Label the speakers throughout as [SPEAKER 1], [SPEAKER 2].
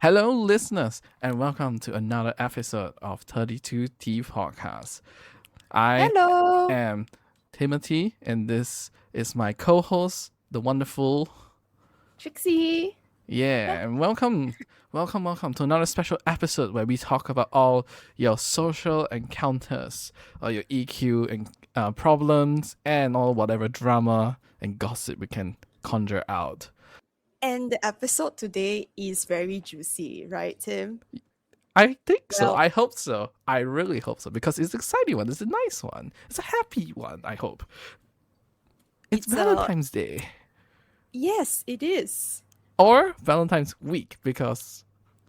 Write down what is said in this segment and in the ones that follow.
[SPEAKER 1] Hello, listeners, and welcome to another episode of 32T Podcast. I
[SPEAKER 2] Hello.
[SPEAKER 1] am Timothy, and this is my co-host, the wonderful
[SPEAKER 2] Trixie.
[SPEAKER 1] and welcome to another special episode where we talk about all your social encounters, or your EQ and problems, and all whatever drama and gossip we can conjure out.
[SPEAKER 2] And the episode today is very juicy, right, Tim?
[SPEAKER 1] I think so.
[SPEAKER 2] Well-
[SPEAKER 1] I hope so. I really hope so because it's an exciting one. It's a nice one. It's a happy one, I hope. It's Valentine's Day.
[SPEAKER 2] Yes, it is.
[SPEAKER 1] Or Valentine's week because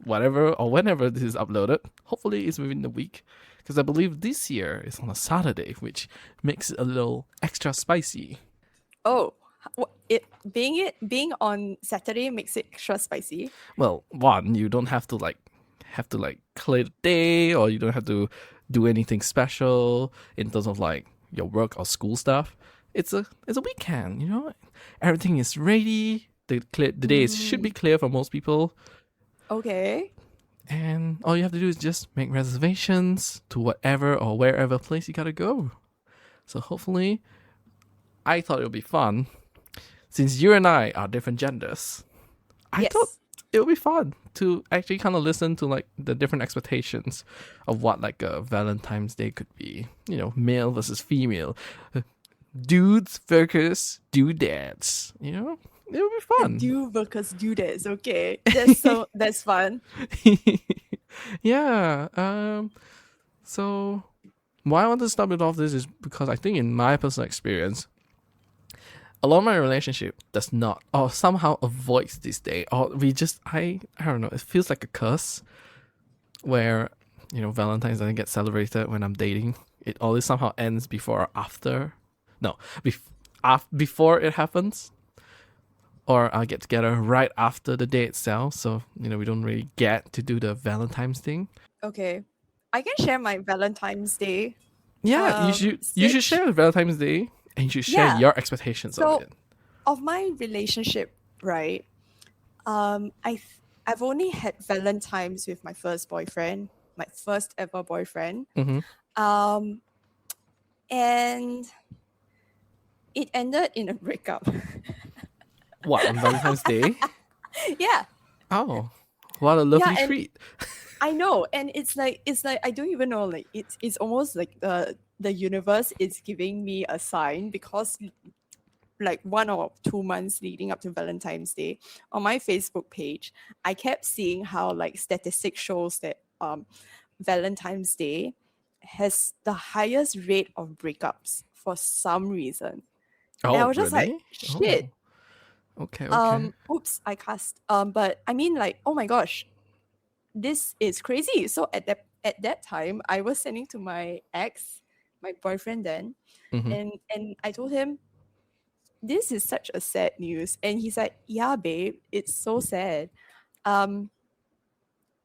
[SPEAKER 1] whatever or whenever this is uploaded, hopefully it's within the week. Because I believe this year is on a Saturday, which makes it a little extra spicy.
[SPEAKER 2] Oh, being on Saturday makes it extra spicy.
[SPEAKER 1] Well, one, you don't have to clear the day, or you don't have to do anything special in terms of like your work or school stuff. It's a weekend, you know. Everything is ready. The day should be clear for most people,
[SPEAKER 2] Okay.
[SPEAKER 1] and all you have to do is just make reservations to whatever or wherever place you gotta go. So hopefully, I thought it would be fun. Since you and I are different genders, I
[SPEAKER 2] Yes.
[SPEAKER 1] thought it would be fun to actually kind of listen to like the different expectations of what like a Valentine's Day could be. You know, male versus female, dudes versus dudettes. You know, it would be fun.
[SPEAKER 2] Do because do this. Okay. That's fun.
[SPEAKER 1] Yeah. So why I want to start it off this is because I think in my personal experience, a lot of my relationship does not or somehow avoids this day, or we just I don't know, it feels like a curse where, you know, Valentine's doesn't get celebrated when I'm dating. It always somehow ends before or after. No, before it happens, or I'll get together right after the day itself. So, you know, we don't really get to do the Valentine's thing.
[SPEAKER 2] Okay. I can share my Valentine's Day.
[SPEAKER 1] Yeah, you should share the Valentine's Day, and you should share
[SPEAKER 2] Yeah.
[SPEAKER 1] your expectations
[SPEAKER 2] So-
[SPEAKER 1] of it.
[SPEAKER 2] Of my relationship, right? I've only had Valentine's with my first boyfriend, my first ever boyfriend.
[SPEAKER 1] Mm-hmm.
[SPEAKER 2] And it ended in a breakup.
[SPEAKER 1] What, on Valentine's Day?
[SPEAKER 2] Yeah,
[SPEAKER 1] Oh, what a lovely
[SPEAKER 2] and-
[SPEAKER 1] treat.
[SPEAKER 2] I know. And it's like I don't even know, like it's almost like the universe is giving me a sign, because like 1 or 2 months leading up to Valentine's Day, on my Facebook page, I kept seeing how like statistics shows that Valentine's Day has the highest rate of breakups for some reason.
[SPEAKER 1] Oh,
[SPEAKER 2] I was just like,
[SPEAKER 1] really?
[SPEAKER 2] shit.
[SPEAKER 1] Oh. Okay.
[SPEAKER 2] Oops, I cussed. But I mean, like, oh my gosh, this is crazy. So at that time, I was sending to my ex, my boyfriend then,
[SPEAKER 1] Mhm.
[SPEAKER 2] and I told him, this is such a sad news. And he's like, yeah, babe, it's so sad.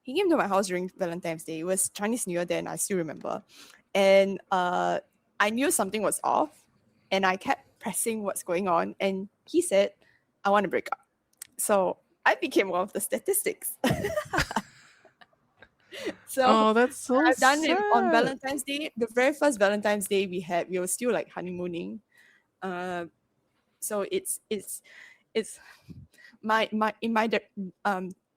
[SPEAKER 2] He came to my house during Valentine's Day. It was Chinese New Year then, I still remember. And I knew something was off, and I kept pressing what's going on. And he said, I want to break up. So I became one of the statistics. So
[SPEAKER 1] Oh, that's so
[SPEAKER 2] I've done it on
[SPEAKER 1] sad.
[SPEAKER 2] Valentine's Day. The very first Valentine's Day we were still like honeymooning. So it's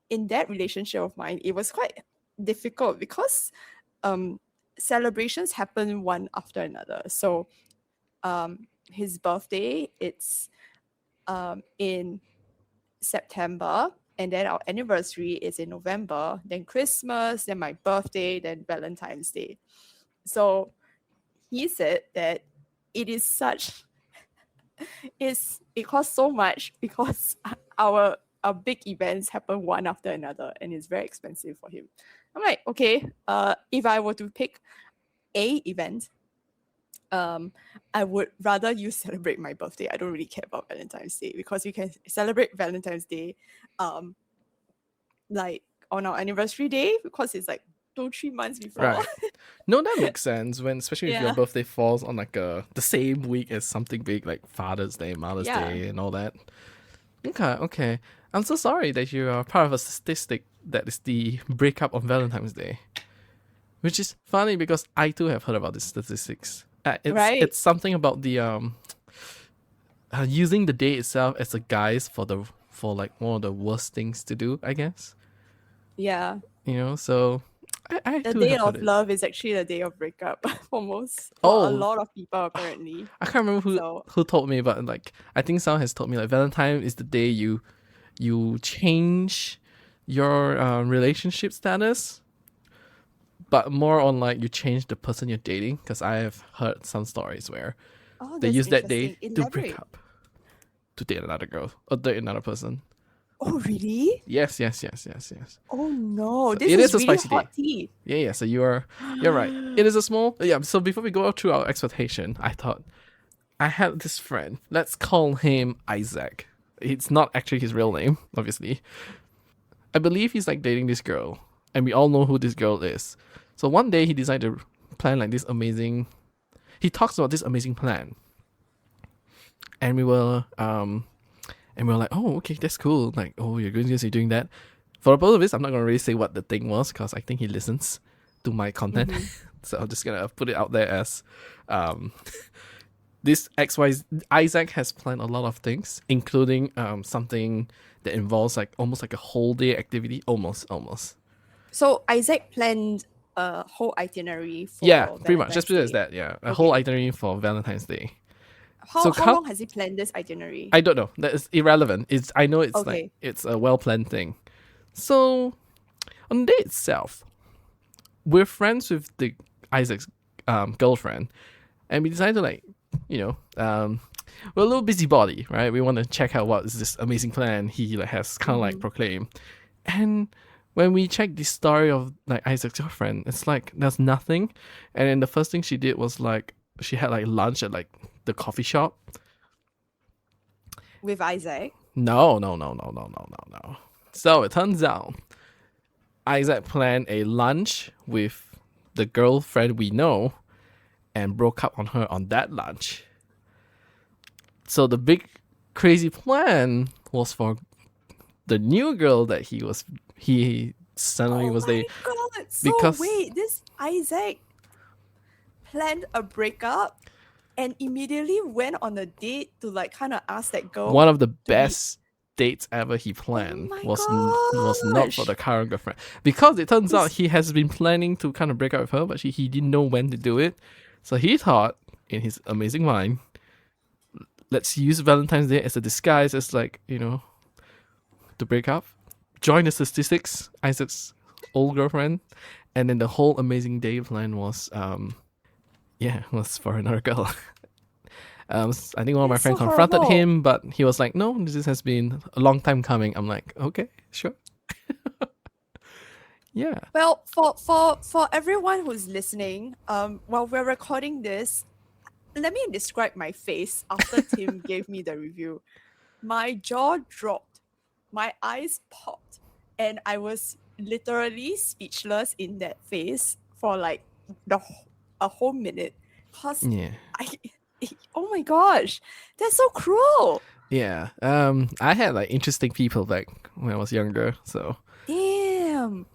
[SPEAKER 2] in that relationship of mine, it was quite difficult because celebrations happen one after another. So his birthday, it's in September, and then our anniversary is in November, then Christmas, then my birthday, then Valentine's Day. So he said that it is such it costs so much because our big events happen one after another, and it's very expensive for him. I'm like, okay, if I were to pick a event, I would rather you celebrate my birthday. I don't really care about Valentine's Day, because you can celebrate Valentine's Day like on our anniversary day, because it's like 2-3 months before.
[SPEAKER 1] Right. No, that makes sense when, especially if your
[SPEAKER 2] Yeah.
[SPEAKER 1] birthday falls on like the same week as something big like Father's Day, Mother's
[SPEAKER 2] Yeah.
[SPEAKER 1] Day, and all that. Okay. I'm so sorry that you are part of a statistic that is the breakup on Valentine's Day, which is funny because I too have heard about this statistics.
[SPEAKER 2] Right.
[SPEAKER 1] It's something about the using the day itself as a guise for like one of the worst things to do, I guess.
[SPEAKER 2] Yeah.
[SPEAKER 1] So I
[SPEAKER 2] The
[SPEAKER 1] too
[SPEAKER 2] day
[SPEAKER 1] have heard
[SPEAKER 2] of
[SPEAKER 1] it.
[SPEAKER 2] love is actually the day of breakup for a lot of people apparently.
[SPEAKER 1] I can't remember who told me, but like I think someone has told me like Valentine is the day you change your relationship status, but more on like you change the person you're dating. Because I have heard some stories where they use that day to break up, to date another girl or date another person.
[SPEAKER 2] Oh really?
[SPEAKER 1] Yes.
[SPEAKER 2] Oh no,
[SPEAKER 1] So
[SPEAKER 2] this
[SPEAKER 1] it
[SPEAKER 2] is
[SPEAKER 1] is a
[SPEAKER 2] really
[SPEAKER 1] spicy
[SPEAKER 2] hot
[SPEAKER 1] day.
[SPEAKER 2] tea.
[SPEAKER 1] Yeah. So you're right. It is a small. Yeah. So before we go through our expectation, I thought I had this friend. Let's call him Isaac. It's not actually his real name, obviously. I believe he's like dating this girl, and we all know who this girl is. So one day he decided to plan like this amazing. He talks about this amazing plan, and we were like, oh, okay, that's cool. Like, oh, you're going to be doing that. For both of us, I'm not gonna really say what the thing was because I think he listens to my content, so I'm just gonna put it out there as, this Isaac has planned a lot of things, including something that involves like almost like a whole day activity, almost.
[SPEAKER 2] So Isaac planned a whole itinerary for
[SPEAKER 1] Pretty much. Just put it as
[SPEAKER 2] Valentine's Day.
[SPEAKER 1] that. A whole itinerary for Valentine's Day.
[SPEAKER 2] How long has he planned this itinerary?
[SPEAKER 1] I don't know. That is irrelevant. I know it's
[SPEAKER 2] Okay.
[SPEAKER 1] like it's a well planned thing. So on the day itself, we're friends with the Isaac's girlfriend, and we decided to like, we're a little busybody, right? We want to check out what is this amazing plan he like has kind of like proclaimed. And when we checked the story of like Isaac's girlfriend, it's like there's nothing. And then the first thing she did was like she had like lunch at like the coffee shop.
[SPEAKER 2] With Isaac?
[SPEAKER 1] No. So it turns out Isaac planned a lunch with the girlfriend we know and broke up on her on that lunch. So the big crazy plan was for the new girl that he suddenly was dating.
[SPEAKER 2] Oh my god! So
[SPEAKER 1] because-
[SPEAKER 2] wait, this Isaac planned a breakup and immediately went on a date to like kind of ask that girl.
[SPEAKER 1] One of the best dates ever he planned
[SPEAKER 2] my
[SPEAKER 1] was not for
[SPEAKER 2] gosh.
[SPEAKER 1] the current girlfriend, because it turns out he has been planning to kind of break up with her, but he didn't know when to do it. So he thought in his amazing mind, let's use Valentine's Day as a disguise as like, to break up. Join the statistics, Isaac's old girlfriend, and then the whole amazing day plan was was for another girl. I think one of my
[SPEAKER 2] That's
[SPEAKER 1] friends
[SPEAKER 2] so
[SPEAKER 1] confronted
[SPEAKER 2] horrible.
[SPEAKER 1] him, but he was like, no, this has been a long time coming. I'm like, okay, sure. Yeah.
[SPEAKER 2] Well, for everyone who's listening, while we're recording this, let me describe my face after Tim gave me the review. My jaw dropped, my eyes popped, and I was literally speechless in that face for like a whole minute. Cause
[SPEAKER 1] Yeah.
[SPEAKER 2] oh my gosh, that's so cruel.
[SPEAKER 1] Yeah. I had like interesting people back when I was younger, so
[SPEAKER 2] Damn.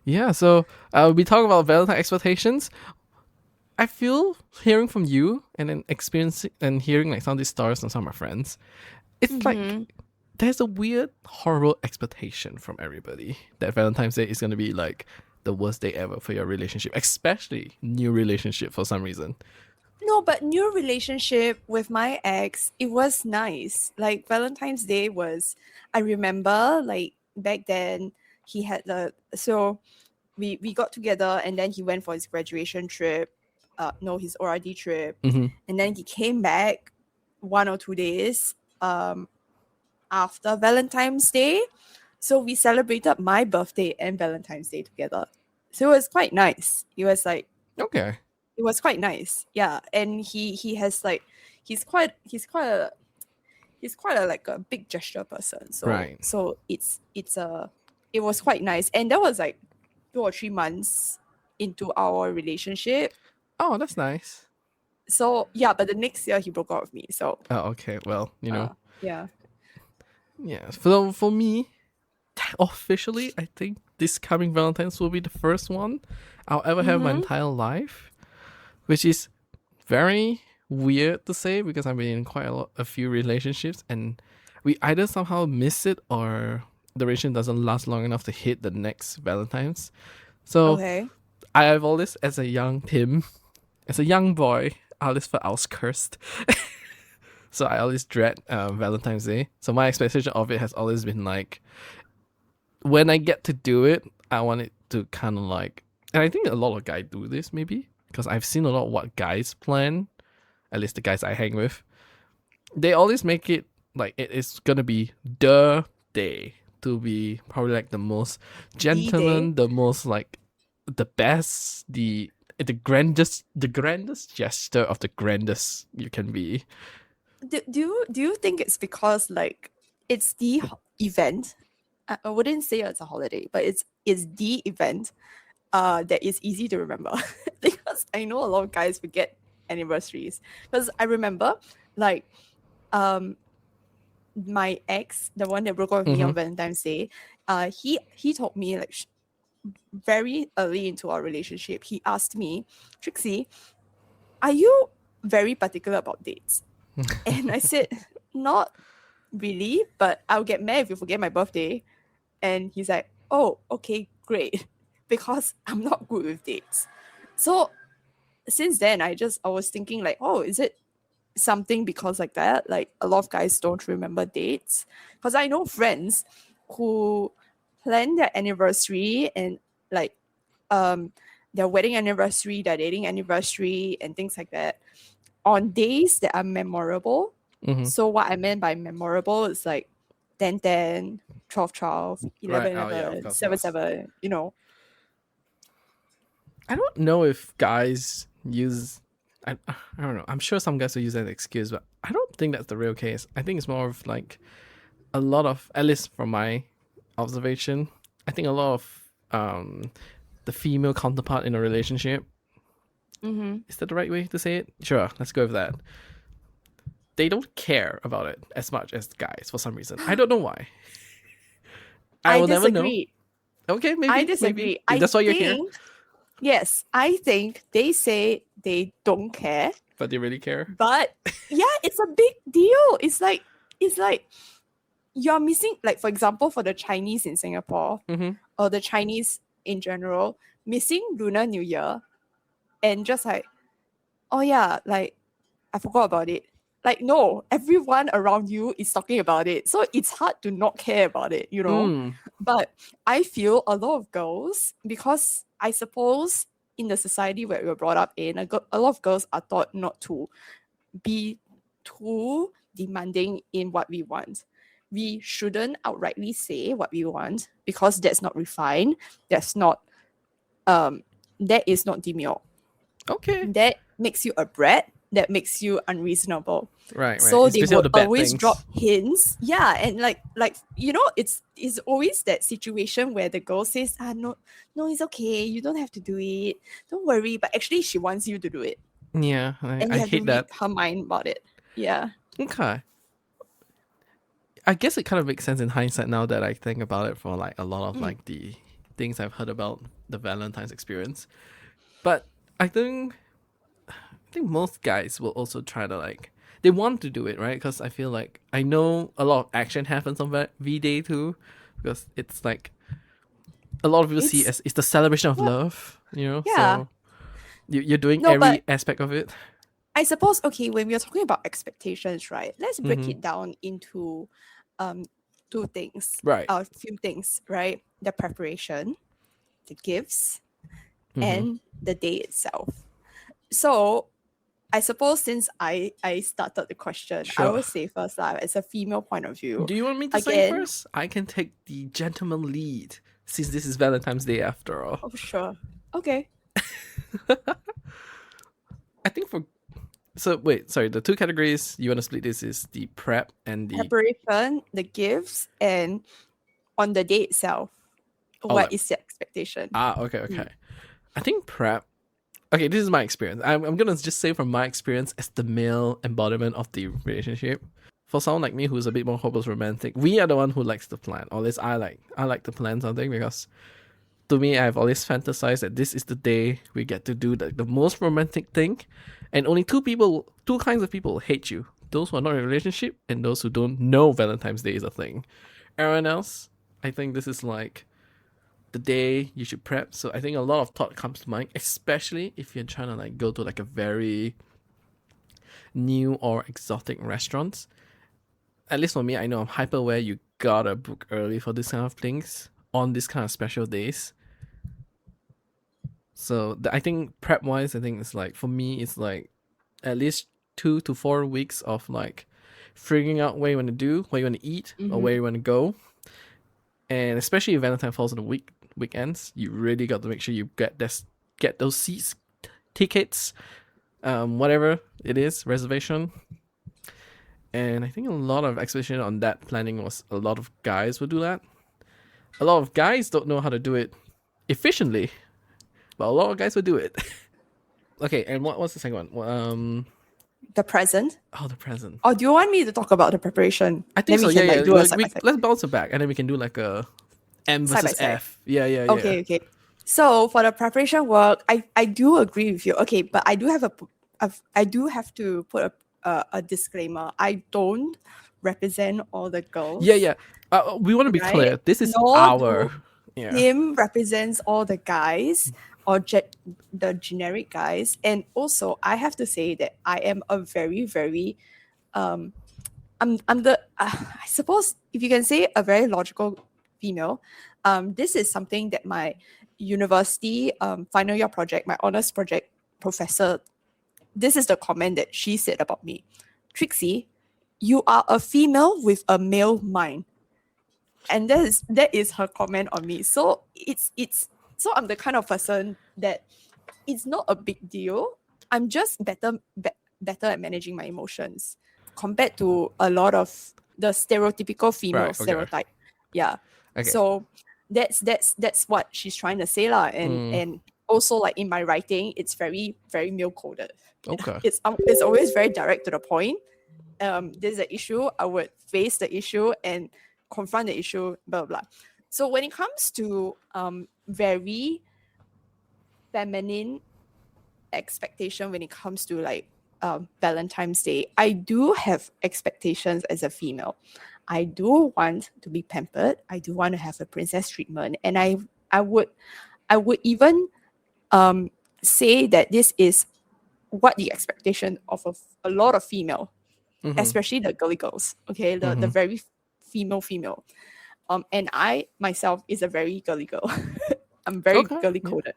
[SPEAKER 1] yeah. So we talk about Valentine expectations. I feel hearing from you and then experiencing and hearing like some of these stories from some of my friends, it's like there's a weird, horrible expectation from everybody that Valentine's Day is going to be like the worst day ever for your relationship, especially new relationship for some reason.
[SPEAKER 2] No, but new relationship with my ex, it was nice. Like Valentine's Day was, I remember like back then he had so we got together and then he went for his graduation trip, his ORD trip,
[SPEAKER 1] Mm-hmm.
[SPEAKER 2] and then he came back 1 or 2 days after Valentine's Day. So we celebrated my birthday and Valentine's Day together. So it was quite nice. It was like
[SPEAKER 1] Okay.
[SPEAKER 2] it was quite nice, yeah. And he has like he's quite a like a big gesture person. So
[SPEAKER 1] Right.
[SPEAKER 2] so it was quite nice, and that was like 2 or 3 months into our relationship.
[SPEAKER 1] Oh, that's nice.
[SPEAKER 2] So yeah, but the next year he broke up with me. So
[SPEAKER 1] Oh, okay. Well,
[SPEAKER 2] yeah.
[SPEAKER 1] yeah. So for me, officially, I think this coming Valentine's will be the first one I'll ever have in my entire life, which is very weird to say because I've been in quite a few relationships, and we either somehow miss it or the relationship doesn't last long enough to hit the next Valentine's. So
[SPEAKER 2] Okay.
[SPEAKER 1] I have always, as a young boy, I always felt I was cursed. So I always dread Valentine's Day. So my expectation of it has always been like, when I get to do it, I want it to kind of like, and I think a lot of guys do this maybe, because I've seen a lot of what guys plan, at least the guys I hang with. They always make it like it is going to be the day to be probably like the most gentleman, the most like the best, the grandest gesture of the grandest you can be.
[SPEAKER 2] Do you think it's because like it's the event? I wouldn't say it's a holiday, but it's the event that is easy to remember. Because I know a lot of guys forget anniversaries. Because I remember like my ex, the one that broke up with me on Valentine's Day, he told me like very early into our relationship, he asked me, Trixie, are you very particular about dates? And I said, not really, but I'll get mad if you forget my birthday. And he's like, oh, okay, great. Because I'm not good with dates. So since then, I was thinking like, oh, is it something because like that? Like a lot of guys don't remember dates. Because I know friends who plan their anniversary and like their wedding anniversary, their dating anniversary, and things like that on days that are memorable. So what I meant by memorable is like 10-10, 12-12, 11-11, 7-7, you know.
[SPEAKER 1] I don't know if guys use, I don't know, I'm sure some guys will use that as an excuse, but I don't think that's the real case. I think it's more of like a lot of, at least from my observation, I think a lot of the female counterpart in a relationship, is that the right way to say it? Sure, let's go with that. They don't care about it as much as guys for some reason. I don't know why. I will never know. Okay, maybe.
[SPEAKER 2] I disagree.
[SPEAKER 1] Maybe. That's why you're here.
[SPEAKER 2] Yes, I think they say they don't care.
[SPEAKER 1] But they really care.
[SPEAKER 2] But yeah, it's a big deal. It's like you're missing, like for example, for the Chinese in Singapore or the Chinese in general, missing Lunar New Year and just like, oh yeah, like I forgot about it. Like, no, everyone around you is talking about it. So it's hard to not care about it, you know? But I feel a lot of girls, because I suppose in the society where we were brought up in, a lot of girls are taught not to be too demanding in what we want. We shouldn't outrightly say what we want because that's not refined. That is not demure.
[SPEAKER 1] Okay.
[SPEAKER 2] That makes you a brat. That makes you unreasonable.
[SPEAKER 1] Right.
[SPEAKER 2] So
[SPEAKER 1] it's
[SPEAKER 2] they would
[SPEAKER 1] the
[SPEAKER 2] always
[SPEAKER 1] things.
[SPEAKER 2] drop hints. Yeah, and like you know, it's always that situation where the girl says, no, it's okay. You don't have to do it. Don't worry. But actually, she wants you to do it.
[SPEAKER 1] Yeah,
[SPEAKER 2] And you
[SPEAKER 1] I
[SPEAKER 2] have
[SPEAKER 1] hate
[SPEAKER 2] to
[SPEAKER 1] that.
[SPEAKER 2] read her mind about it. Yeah.
[SPEAKER 1] Okay. I guess it kind of makes sense in hindsight now that I think about it for like a lot of like the things I've heard about the Valentine's experience. But I think most guys will also try to like, they want to do it, right? Because I feel like I know a lot of action happens on V-Day too, because it's like a lot of people see as it's the celebration of love, you know?
[SPEAKER 2] Yeah.
[SPEAKER 1] So you're doing every aspect of it.
[SPEAKER 2] I suppose, okay, when we are talking about expectations, right? Let's break it down into two things.
[SPEAKER 1] Right.
[SPEAKER 2] A few things, right? The preparation, the gifts, and the day itself. So I suppose since I started the question, I will say first as a female point of view.
[SPEAKER 1] Do you want me to say first? I can take the gentleman lead since this is Valentine's Day after all.
[SPEAKER 2] Oh, sure. Okay.
[SPEAKER 1] I think the two categories you want to split this is the prep and the
[SPEAKER 2] preparation, the gifts, and on the day itself, what is the expectation?
[SPEAKER 1] Okay. I think prep. Okay, this is my experience. I'm gonna just say from my experience as the male embodiment of the relationship. For someone like me who's a bit more hopeless romantic, we are the one who likes to plan. Or at least I like to plan something because to me, I've always fantasized that this is the day we get to do the most romantic thing, and only two kinds of people hate you: those who are not in a relationship and those who don't know Valentine's Day is a thing. Everyone else, I think this is like the day you should prep. So I think a lot of thought comes to mind, especially if you're trying to like go to like a very new or exotic restaurants. At least for me, I know I'm hyper aware you gotta book early for this kind of things on this kind of special days. So I think prep wise, I think it's like, for me, it's like at least 2 to 4 weeks of like figuring out what you want to do, what you want to eat, or where you want to go. And especially if Valentine falls on the weekends, you really got to make sure you get those seats, tickets, whatever it is, reservation. And I think a lot of expectation on that planning was a lot of guys will do that. A lot of guys don't know how to do it efficiently, but a lot of guys will do it. Okay, and what's the second one?
[SPEAKER 2] The present.
[SPEAKER 1] Oh, the present.
[SPEAKER 2] Or do you want me to talk about the preparation?
[SPEAKER 1] I think
[SPEAKER 2] Then
[SPEAKER 1] so.
[SPEAKER 2] we can,
[SPEAKER 1] Yeah,
[SPEAKER 2] like, do a side by side.
[SPEAKER 1] let's bounce it back, and then we can do like a M
[SPEAKER 2] Side by
[SPEAKER 1] versus
[SPEAKER 2] side.
[SPEAKER 1] F. Yeah.
[SPEAKER 2] Okay. So for the preparation work, I do agree with you. Okay, but I do have to put a disclaimer. I don't represent all the girls.
[SPEAKER 1] Yeah. We want to be
[SPEAKER 2] Right?
[SPEAKER 1] clear. This is
[SPEAKER 2] Nor
[SPEAKER 1] our.
[SPEAKER 2] do
[SPEAKER 1] Yeah.
[SPEAKER 2] Him represents all the guys or the generic guys. And also, I have to say that I am a very, very I'm the I suppose if you can say a very logical female. This is something that my university final year project, my honors project professor, this is the comment that she said about me. Trixie, you are a female with a male mind. And that is her comment on me. So so I'm the kind of person that it's not a big deal. I'm just better at managing my emotions compared to a lot of the stereotypical female
[SPEAKER 1] Right, okay.
[SPEAKER 2] stereotype. Yeah.
[SPEAKER 1] Okay.
[SPEAKER 2] So that's what she's trying to say lah. And also, like, in my writing, it's very, very male coded.
[SPEAKER 1] Okay.
[SPEAKER 2] It's always very direct to the point. There's an issue, I would face the issue and confront the issue, blah blah. So when it comes to very feminine expectation, when it comes to like Valentine's Day, I do have expectations as a female. I do want to be pampered. I do want to have a princess treatment, and I would even say that this is what the expectation of a lot of female, especially the girly girls. Okay, the very female. And I myself is a very girly girl. I'm very girly coded.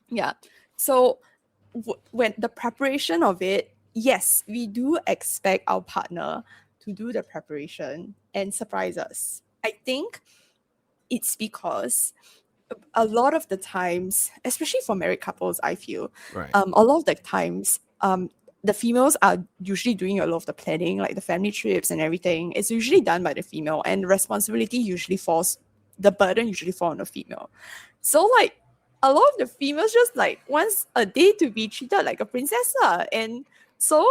[SPEAKER 2] Yeah. So when the preparation of it, yes, we do expect our partner to do the preparation and surprise us. I think it's because a lot of the times, especially for married couples, I feel,
[SPEAKER 1] Right.
[SPEAKER 2] a lot of the times, the females are usually doing a lot of the planning, like the family trips and everything. It's usually done by the female, and the burden usually falls on the female. So, like, a lot of the females just like wants a day to be treated like a princess, and so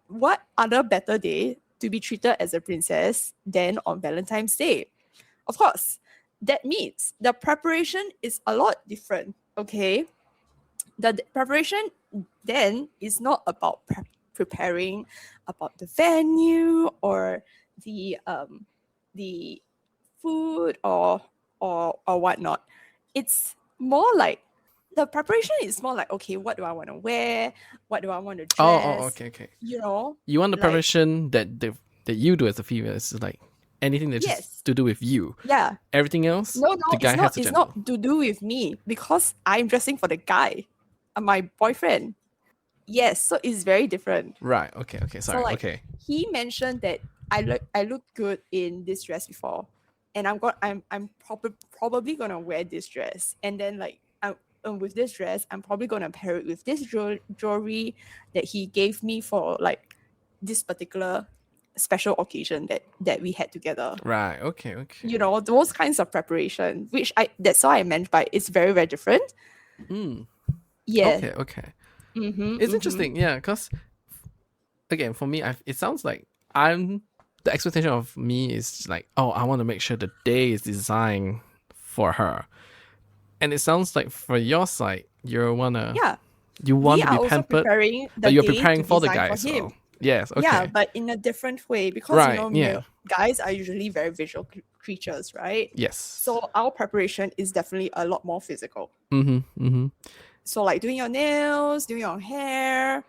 [SPEAKER 2] what other better day to be treated as a princess than on Valentine's Day? Of course, that means the preparation is a lot different. Okay, the preparation then is not about preparing about the venue or the food or whatnot. It's more like the preparation is more like, okay, what do I want to wear? What do I want to dress?
[SPEAKER 1] Oh, okay.
[SPEAKER 2] You know,
[SPEAKER 1] You want the
[SPEAKER 2] like-
[SPEAKER 1] preparation that you do as a female is like anything that's
[SPEAKER 2] Yes.
[SPEAKER 1] just to do with you.
[SPEAKER 2] yeah.
[SPEAKER 1] Everything else,
[SPEAKER 2] No,
[SPEAKER 1] the guy has to
[SPEAKER 2] it's
[SPEAKER 1] general.
[SPEAKER 2] not to do with me because I'm dressing for the guy, my boyfriend. Yes, so it's very different.
[SPEAKER 1] Right. Okay. Sorry.
[SPEAKER 2] like,
[SPEAKER 1] okay.
[SPEAKER 2] He mentioned that I look good in this dress before, and I'm probably gonna wear this dress, and then like with this dress, I'm probably gonna pair it with this jewelry that he gave me for like this particular special occasion that we had together.
[SPEAKER 1] Right. Okay.
[SPEAKER 2] You know, those kinds of preparation, which that's what I meant by it's very, very different. Yeah.
[SPEAKER 1] Okay.
[SPEAKER 2] Mm-hmm,
[SPEAKER 1] It's interesting, yeah, because again, for me, it sounds like the expectation of me is like, oh, I want to make sure the day is designed for her. And it sounds like for your side, you want to
[SPEAKER 2] we
[SPEAKER 1] be
[SPEAKER 2] are also
[SPEAKER 1] pampered,
[SPEAKER 2] preparing the
[SPEAKER 1] but you're
[SPEAKER 2] day
[SPEAKER 1] preparing
[SPEAKER 2] to
[SPEAKER 1] for the
[SPEAKER 2] design
[SPEAKER 1] guy
[SPEAKER 2] for
[SPEAKER 1] as
[SPEAKER 2] him.
[SPEAKER 1] well. Yes, okay.
[SPEAKER 2] Yeah, but in a different way because
[SPEAKER 1] Right, yeah.
[SPEAKER 2] guys are usually very visual creatures, right?
[SPEAKER 1] Yes.
[SPEAKER 2] So our preparation is definitely a lot more physical.
[SPEAKER 1] Mm-hmm.
[SPEAKER 2] So like doing your nails, doing your hair,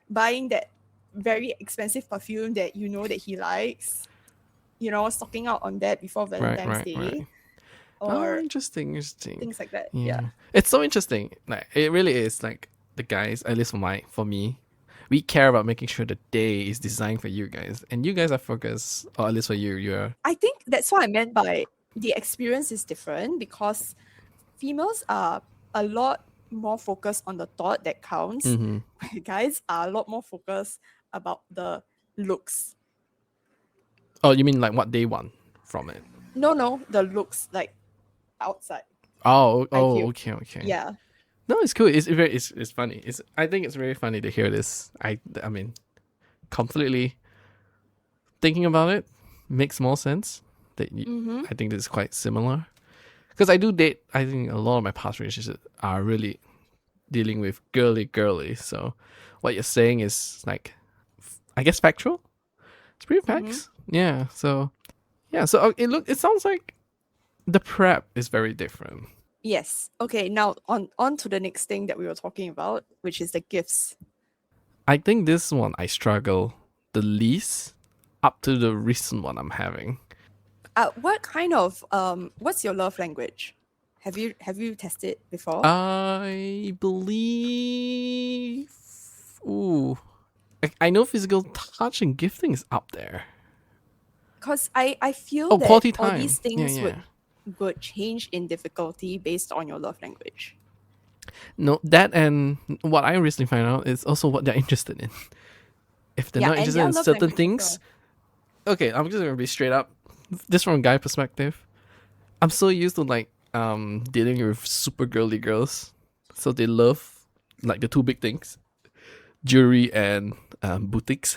[SPEAKER 2] buying that very expensive perfume that that he likes, stocking out on that before Valentine's Day.
[SPEAKER 1] Right.
[SPEAKER 2] Or
[SPEAKER 1] interesting.
[SPEAKER 2] things like that.
[SPEAKER 1] Yeah.
[SPEAKER 2] Yeah.
[SPEAKER 1] It's so interesting. Like it really is. Like the guys, at least for me, we care about making sure the day is designed for you guys, and you guys are focused, or at least for you're.
[SPEAKER 2] I think that's what I meant by the experience is different because females are a lot more focused on the thought that counts.
[SPEAKER 1] Mm-hmm.
[SPEAKER 2] Guys are a lot more focused about the looks.
[SPEAKER 1] Oh, you mean like what they want from it?
[SPEAKER 2] No, the looks like outside.
[SPEAKER 1] Oh,
[SPEAKER 2] feel.
[SPEAKER 1] okay.
[SPEAKER 2] Yeah.
[SPEAKER 1] No, it's cool. It's funny. I think it's very funny to hear this. I mean, completely thinking about it makes more sense. That I think this is quite similar. Because I do date. I think a lot of my past relationships are really dealing with girly. So what you're saying is like, I guess factual. It's pretty facts. Yeah. So it sounds like the prep is very different.
[SPEAKER 2] Yes. Okay, now on to the next thing that we were talking about, which is the gifts.
[SPEAKER 1] I think this one I struggle the least up to the recent one I'm having.
[SPEAKER 2] What kind of what's your love language? Have you tested before?
[SPEAKER 1] I believe. Ooh, I know physical touch and gifting is up there.
[SPEAKER 2] Because I feel that
[SPEAKER 1] quality
[SPEAKER 2] all
[SPEAKER 1] time.
[SPEAKER 2] these things
[SPEAKER 1] Yeah.
[SPEAKER 2] would change in difficulty based on your love language.
[SPEAKER 1] No, that and what I recently found out is also what they're interested in. If they're not interested in certain things, okay, I'm just gonna be straight up. This from a guy perspective, I'm so used to like dealing with super girly girls, so they love like the two big things, jewelry and boutiques.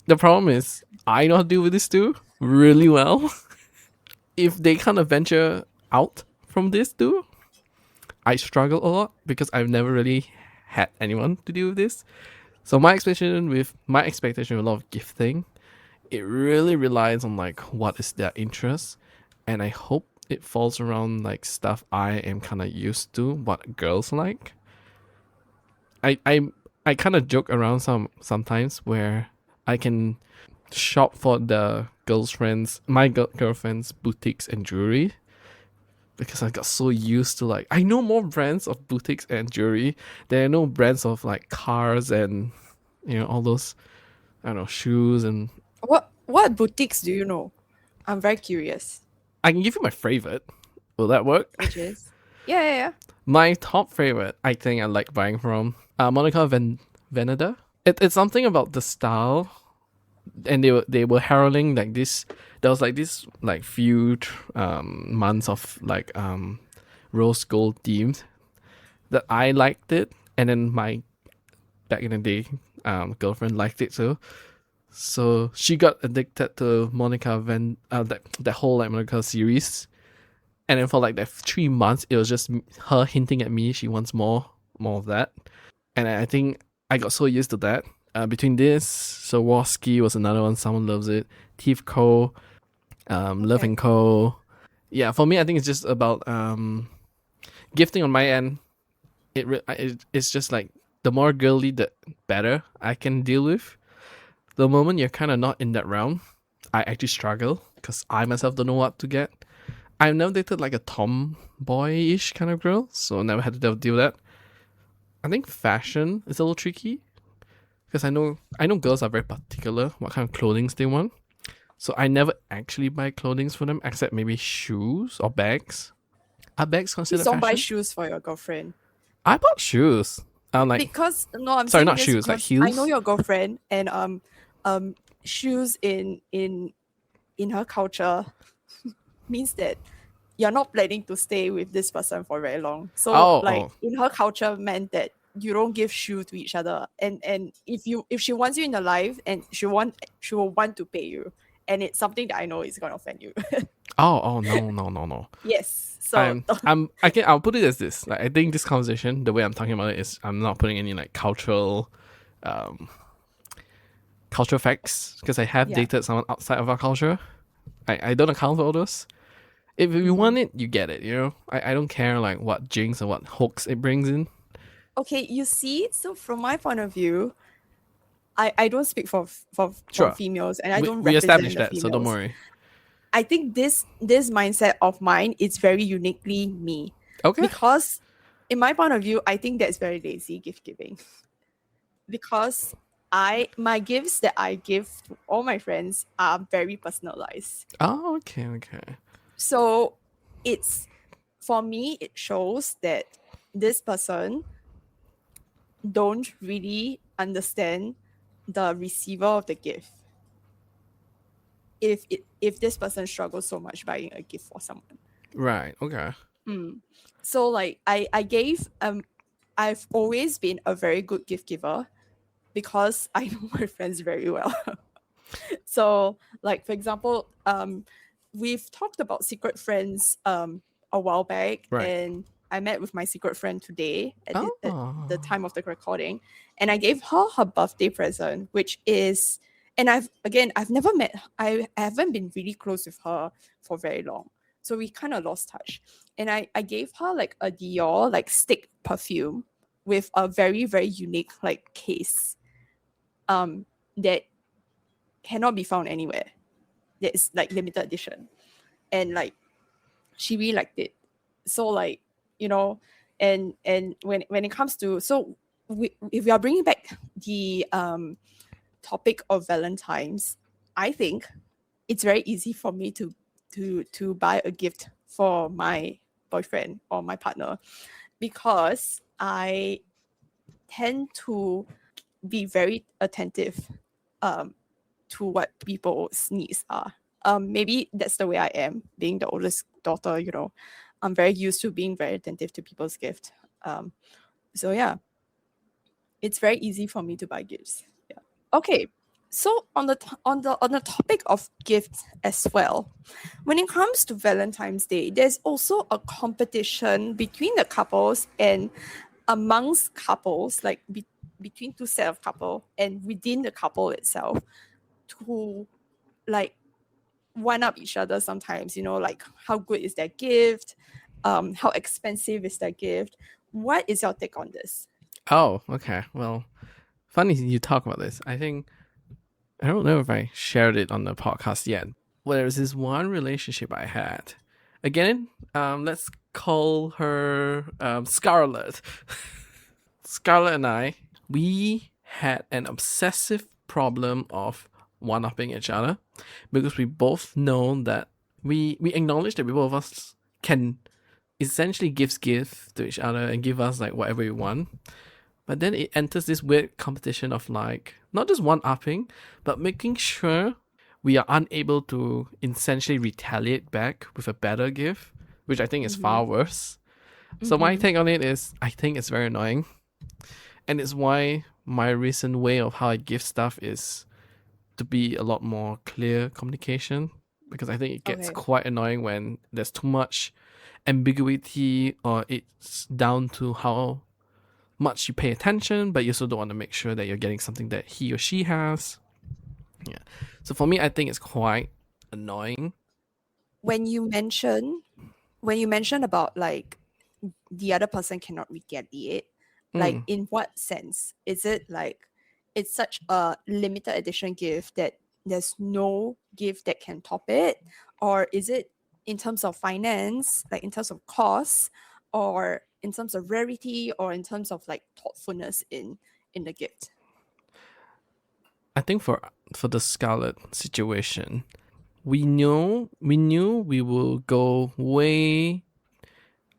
[SPEAKER 1] The problem is I know how to deal with this too really well. If they kind of venture out from this too, I struggle a lot because I've never really had anyone to deal with this. So my expectation with a lot of gifting, it really relies on like what is their interest, and I hope it falls around like stuff I am kind of used to, what girls like. I kind of joke around sometimes where I can shop for the my girlfriend's boutiques and jewelry, because I got so used to like I know more brands of boutiques and jewelry than I know brands of like cars and all those, I don't know, shoes. And
[SPEAKER 2] what boutiques do you know? I'm very curious.
[SPEAKER 1] I can give you my favorite. Will that work?
[SPEAKER 2] Which is yeah.
[SPEAKER 1] My top favorite, I think I like buying from Monica Veneda. It's something about the style, and they were heralding like this. There was like this like few months of like rose gold themes that I liked it, and then my back in the day girlfriend liked it too. So she got addicted to Monica that whole like Monica series, and then for like that 3 months, it was just her hinting at me she wants more of that, and I think I got so used to that. Between this, Swarovski was another one. Someone loves it. Thief Co. Love and Co. Yeah, for me, I think it's just about gifting on my end. It's just like the more girly, the better I can deal with. The moment you're kind of not in that realm, I actually struggle because I myself don't know what to get. I've never dated like a tomboy-ish kind of girl, so I never had to deal with that. I think fashion is a little tricky because I know girls are very particular what kind of clothing they want. So I never actually buy clothing for them except maybe shoes or bags. Are bags considered fashion?
[SPEAKER 2] Don't buy shoes for your girlfriend.
[SPEAKER 1] I bought shoes. I'm sorry, not shoes, like heels.
[SPEAKER 2] I know your girlfriend, and shoes in her culture means that you're not planning to stay with this person for very long. So in her culture meant that you don't give shoes to each other, and if she wants you in her life, and she will want to pay you, and it's something that I know is gonna offend you.
[SPEAKER 1] Oh, no.
[SPEAKER 2] Yes. So
[SPEAKER 1] I'll put it as this. Like, I think this conversation, the way I'm talking about it is, I'm not putting any like um, cultural facts because I have
[SPEAKER 2] yeah.
[SPEAKER 1] dated someone outside of our culture. I don't account for all those. If you
[SPEAKER 2] Mm-hmm.
[SPEAKER 1] want it, you get it. I don't care like what jinx or what hooks it brings in.
[SPEAKER 2] Okay, you see, so from my point of view, I don't speak for
[SPEAKER 1] Sure,
[SPEAKER 2] females, and I don't
[SPEAKER 1] we
[SPEAKER 2] represent
[SPEAKER 1] established
[SPEAKER 2] the
[SPEAKER 1] that, so don't
[SPEAKER 2] females.
[SPEAKER 1] worry.
[SPEAKER 2] I think this mindset of mine is very uniquely me,
[SPEAKER 1] Okay.
[SPEAKER 2] because in my point of view, I think that's very lazy gift giving, because my gifts that I give to all my friends are very personalized.
[SPEAKER 1] Oh, okay.
[SPEAKER 2] So it's, for me, it shows that this person don't really understand the receiver of the gift. If this person struggles so much buying a gift for someone.
[SPEAKER 1] Right. Okay.
[SPEAKER 2] So like I gave I've always been a very good gift giver because I know my friends very well. So like, for example, we've talked about secret friends a while back,
[SPEAKER 1] Right.
[SPEAKER 2] and I met with my secret friend today at the
[SPEAKER 1] Oh.
[SPEAKER 2] time of the recording, and I gave her her birthday present, which is, and I've never met, I haven't been really close with her for very long, so we kind of lost touch, and I gave her like a Dior like stick perfume with a very very unique like case that cannot be found anywhere, that is like limited edition, and like she really liked it. So like, and when it comes to, so if we are bringing back the topic of Valentine's, I think it's very easy for me to buy a gift for my boyfriend or my partner, because I tend to be very attentive to what people's needs are. Maybe that's the way I am, being the oldest daughter, I'm very used to being very attentive to people's gift. So yeah, it's very easy for me to buy gifts. Yeah. Okay. So on the topic of gifts as well, when it comes to Valentine's Day, there's also a competition between the couples and amongst couples, like between two set of couple and within the couple itself, to like one up each other sometimes, like how good is their gift, how expensive is their gift. What is your take on this?
[SPEAKER 1] Oh, okay. Well, funny you talk about this. I don't know if I shared it on the podcast yet. Well, there's this one relationship I had. Again, let's call her Scarlett. Scarlett and I, we had an obsessive problem of one-upping each other, because we both know that we acknowledge that we both of us can essentially gift to each other and give us like whatever we want. But then it enters this weird competition of like not just one-upping, but making sure we are unable to essentially retaliate back with a better gift, which I think is far worse. So my take on it is, I think it's very annoying. And it's why my recent way of how I give stuff is to be a lot more clear communication, because I think it gets
[SPEAKER 2] Okay.
[SPEAKER 1] quite annoying when there's too much ambiguity, or it's down to how much you pay attention, but you also don't want to make sure that you're getting something that he or she has. Yeah. So for me, I think it's quite annoying.
[SPEAKER 2] When you mention about like the other person cannot retaliate, like in what sense? Is it like it's such a limited edition gift that there's no gift that can top it, or is it in terms of finance, like in terms of cost, or in terms of rarity, or in terms of like thoughtfulness in the gift?
[SPEAKER 1] I think for the Scarlet situation, we knew we will go way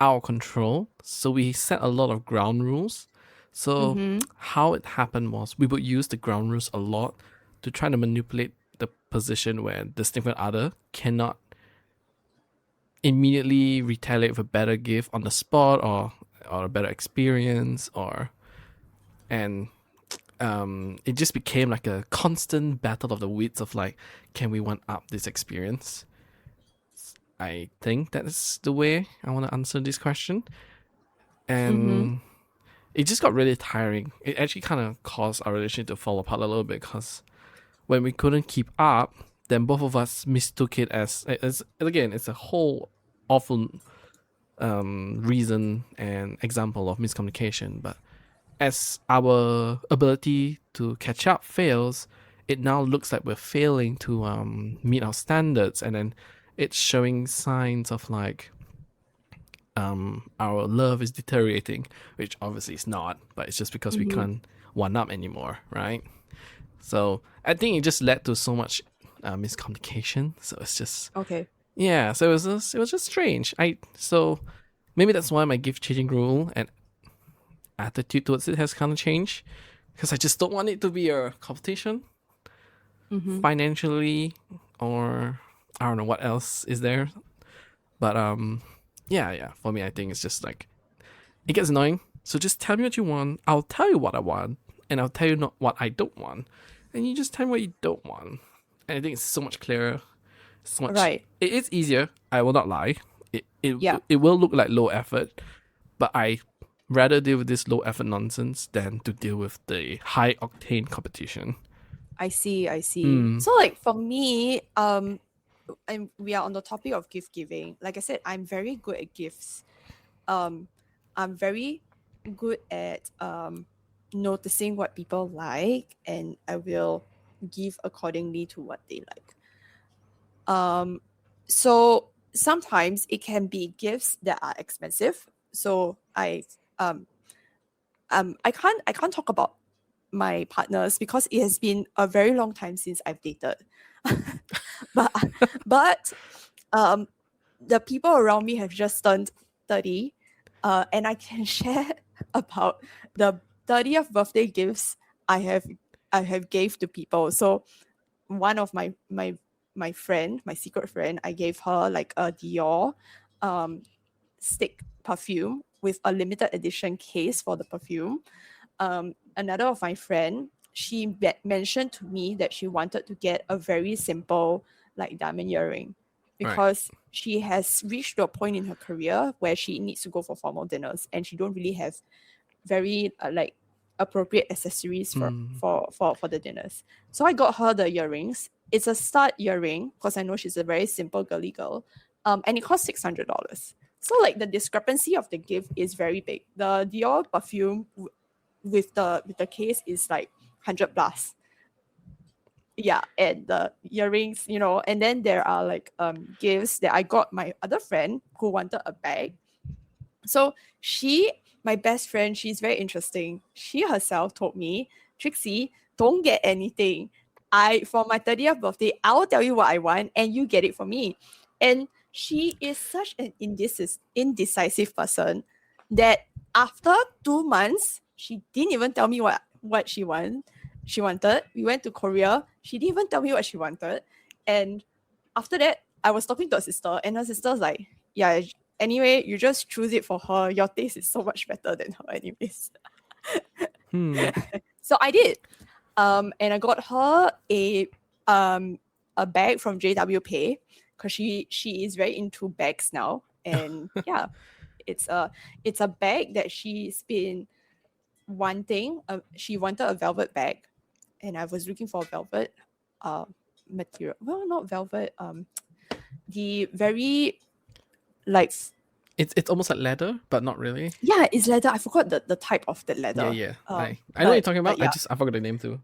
[SPEAKER 1] out of control, so we set a lot of ground rules. So how it happened was, we would use the ground rules a lot to try to manipulate the position where the significant other cannot immediately retaliate with a better gift on the spot, or a better experience, and it just became like a constant battle of the wits of like, can we one up this experience? I think that's the way I want to answer this question.
[SPEAKER 2] Mm-hmm.
[SPEAKER 1] And it just got really tiring. It actually kind of caused our relationship to fall apart a little bit because when we couldn't keep up, then both of us mistook it as again, it's a whole awful reason and example of miscommunication. But as our ability to catch up fails, it now looks like we're failing to meet our standards, and then it's showing signs of like our love is deteriorating, which obviously it's not, but it's just because we
[SPEAKER 2] Mm-hmm.
[SPEAKER 1] can't one up anymore, right? So I think it just led to so much miscommunication. So it's just
[SPEAKER 2] Okay.
[SPEAKER 1] yeah. So it was just strange. So maybe that's why my gift changing rule and attitude towards it has kind of changed, because I just don't want it to be a competition
[SPEAKER 2] Mm-hmm.
[SPEAKER 1] financially, or I don't know what else is there. But yeah. For me, I think it's just like it gets annoying. So just tell me what you want. I'll tell you what I want, and I'll tell you not what I don't want, and you just tell me what you don't want. And I think it's so much clearer. So much.
[SPEAKER 2] Right.
[SPEAKER 1] It is easier. I will not lie.
[SPEAKER 2] Yeah.
[SPEAKER 1] It will look like low effort, but I rather deal with this low effort nonsense than to deal with the high octane competition.
[SPEAKER 2] I see.
[SPEAKER 1] Mm.
[SPEAKER 2] So like for me, and we are on the topic of gift giving. Like I said, I'm very good at gifts. I'm very good at noticing what people like, and I will give accordingly to what they like. So sometimes it can be gifts that are expensive. So I can't talk about my partners because it has been a very long time since I've dated. but but the people around me have just turned 30, and I can share about the 30th birthday gifts I have gave to people. So one of my friend, my secret friend, I gave her like a Dior stick perfume with a limited edition case for the perfume. Another of my friend, she mentioned to me that she wanted to get a very simple like diamond earring because she has reached to a point in her career where she needs to go for formal dinners and she don't really have very like appropriate accessories for the dinners. So I got her the earrings. It's a stud earring because I know she's a very simple girly girl, and it costs $600. So like the discrepancy of the gift is very big. The Dior perfume with the case is like 100 plus. Yeah, and the earrings, and then there are like gifts that I got my other friend who wanted a bag. So my best friend, she's very interesting. She herself told me, Trixie, don't get anything. For my 30th birthday, I'll tell you what I want and you get it for me. And she is such an indecisive person that after 2 months, she didn't even tell me what she wanted. We went to Korea. She didn't even tell me what she wanted. And after that, I was talking to her sister, and her sister was like, yeah, anyway, you just choose it for her. Your taste is so much better than her anyways. So I did. And I got her a bag from JW Pay because she is very into bags now. And yeah, it's a bag that she's been wanting. She wanted a velvet bag, and I was looking for a velvet material. Well, not velvet. The very like
[SPEAKER 1] it's almost like leather, but not really.
[SPEAKER 2] yeah, it's leather. I forgot the type of the leather.
[SPEAKER 1] Yeah. I know what you're talking about.
[SPEAKER 2] Yeah.
[SPEAKER 1] I forgot the name too.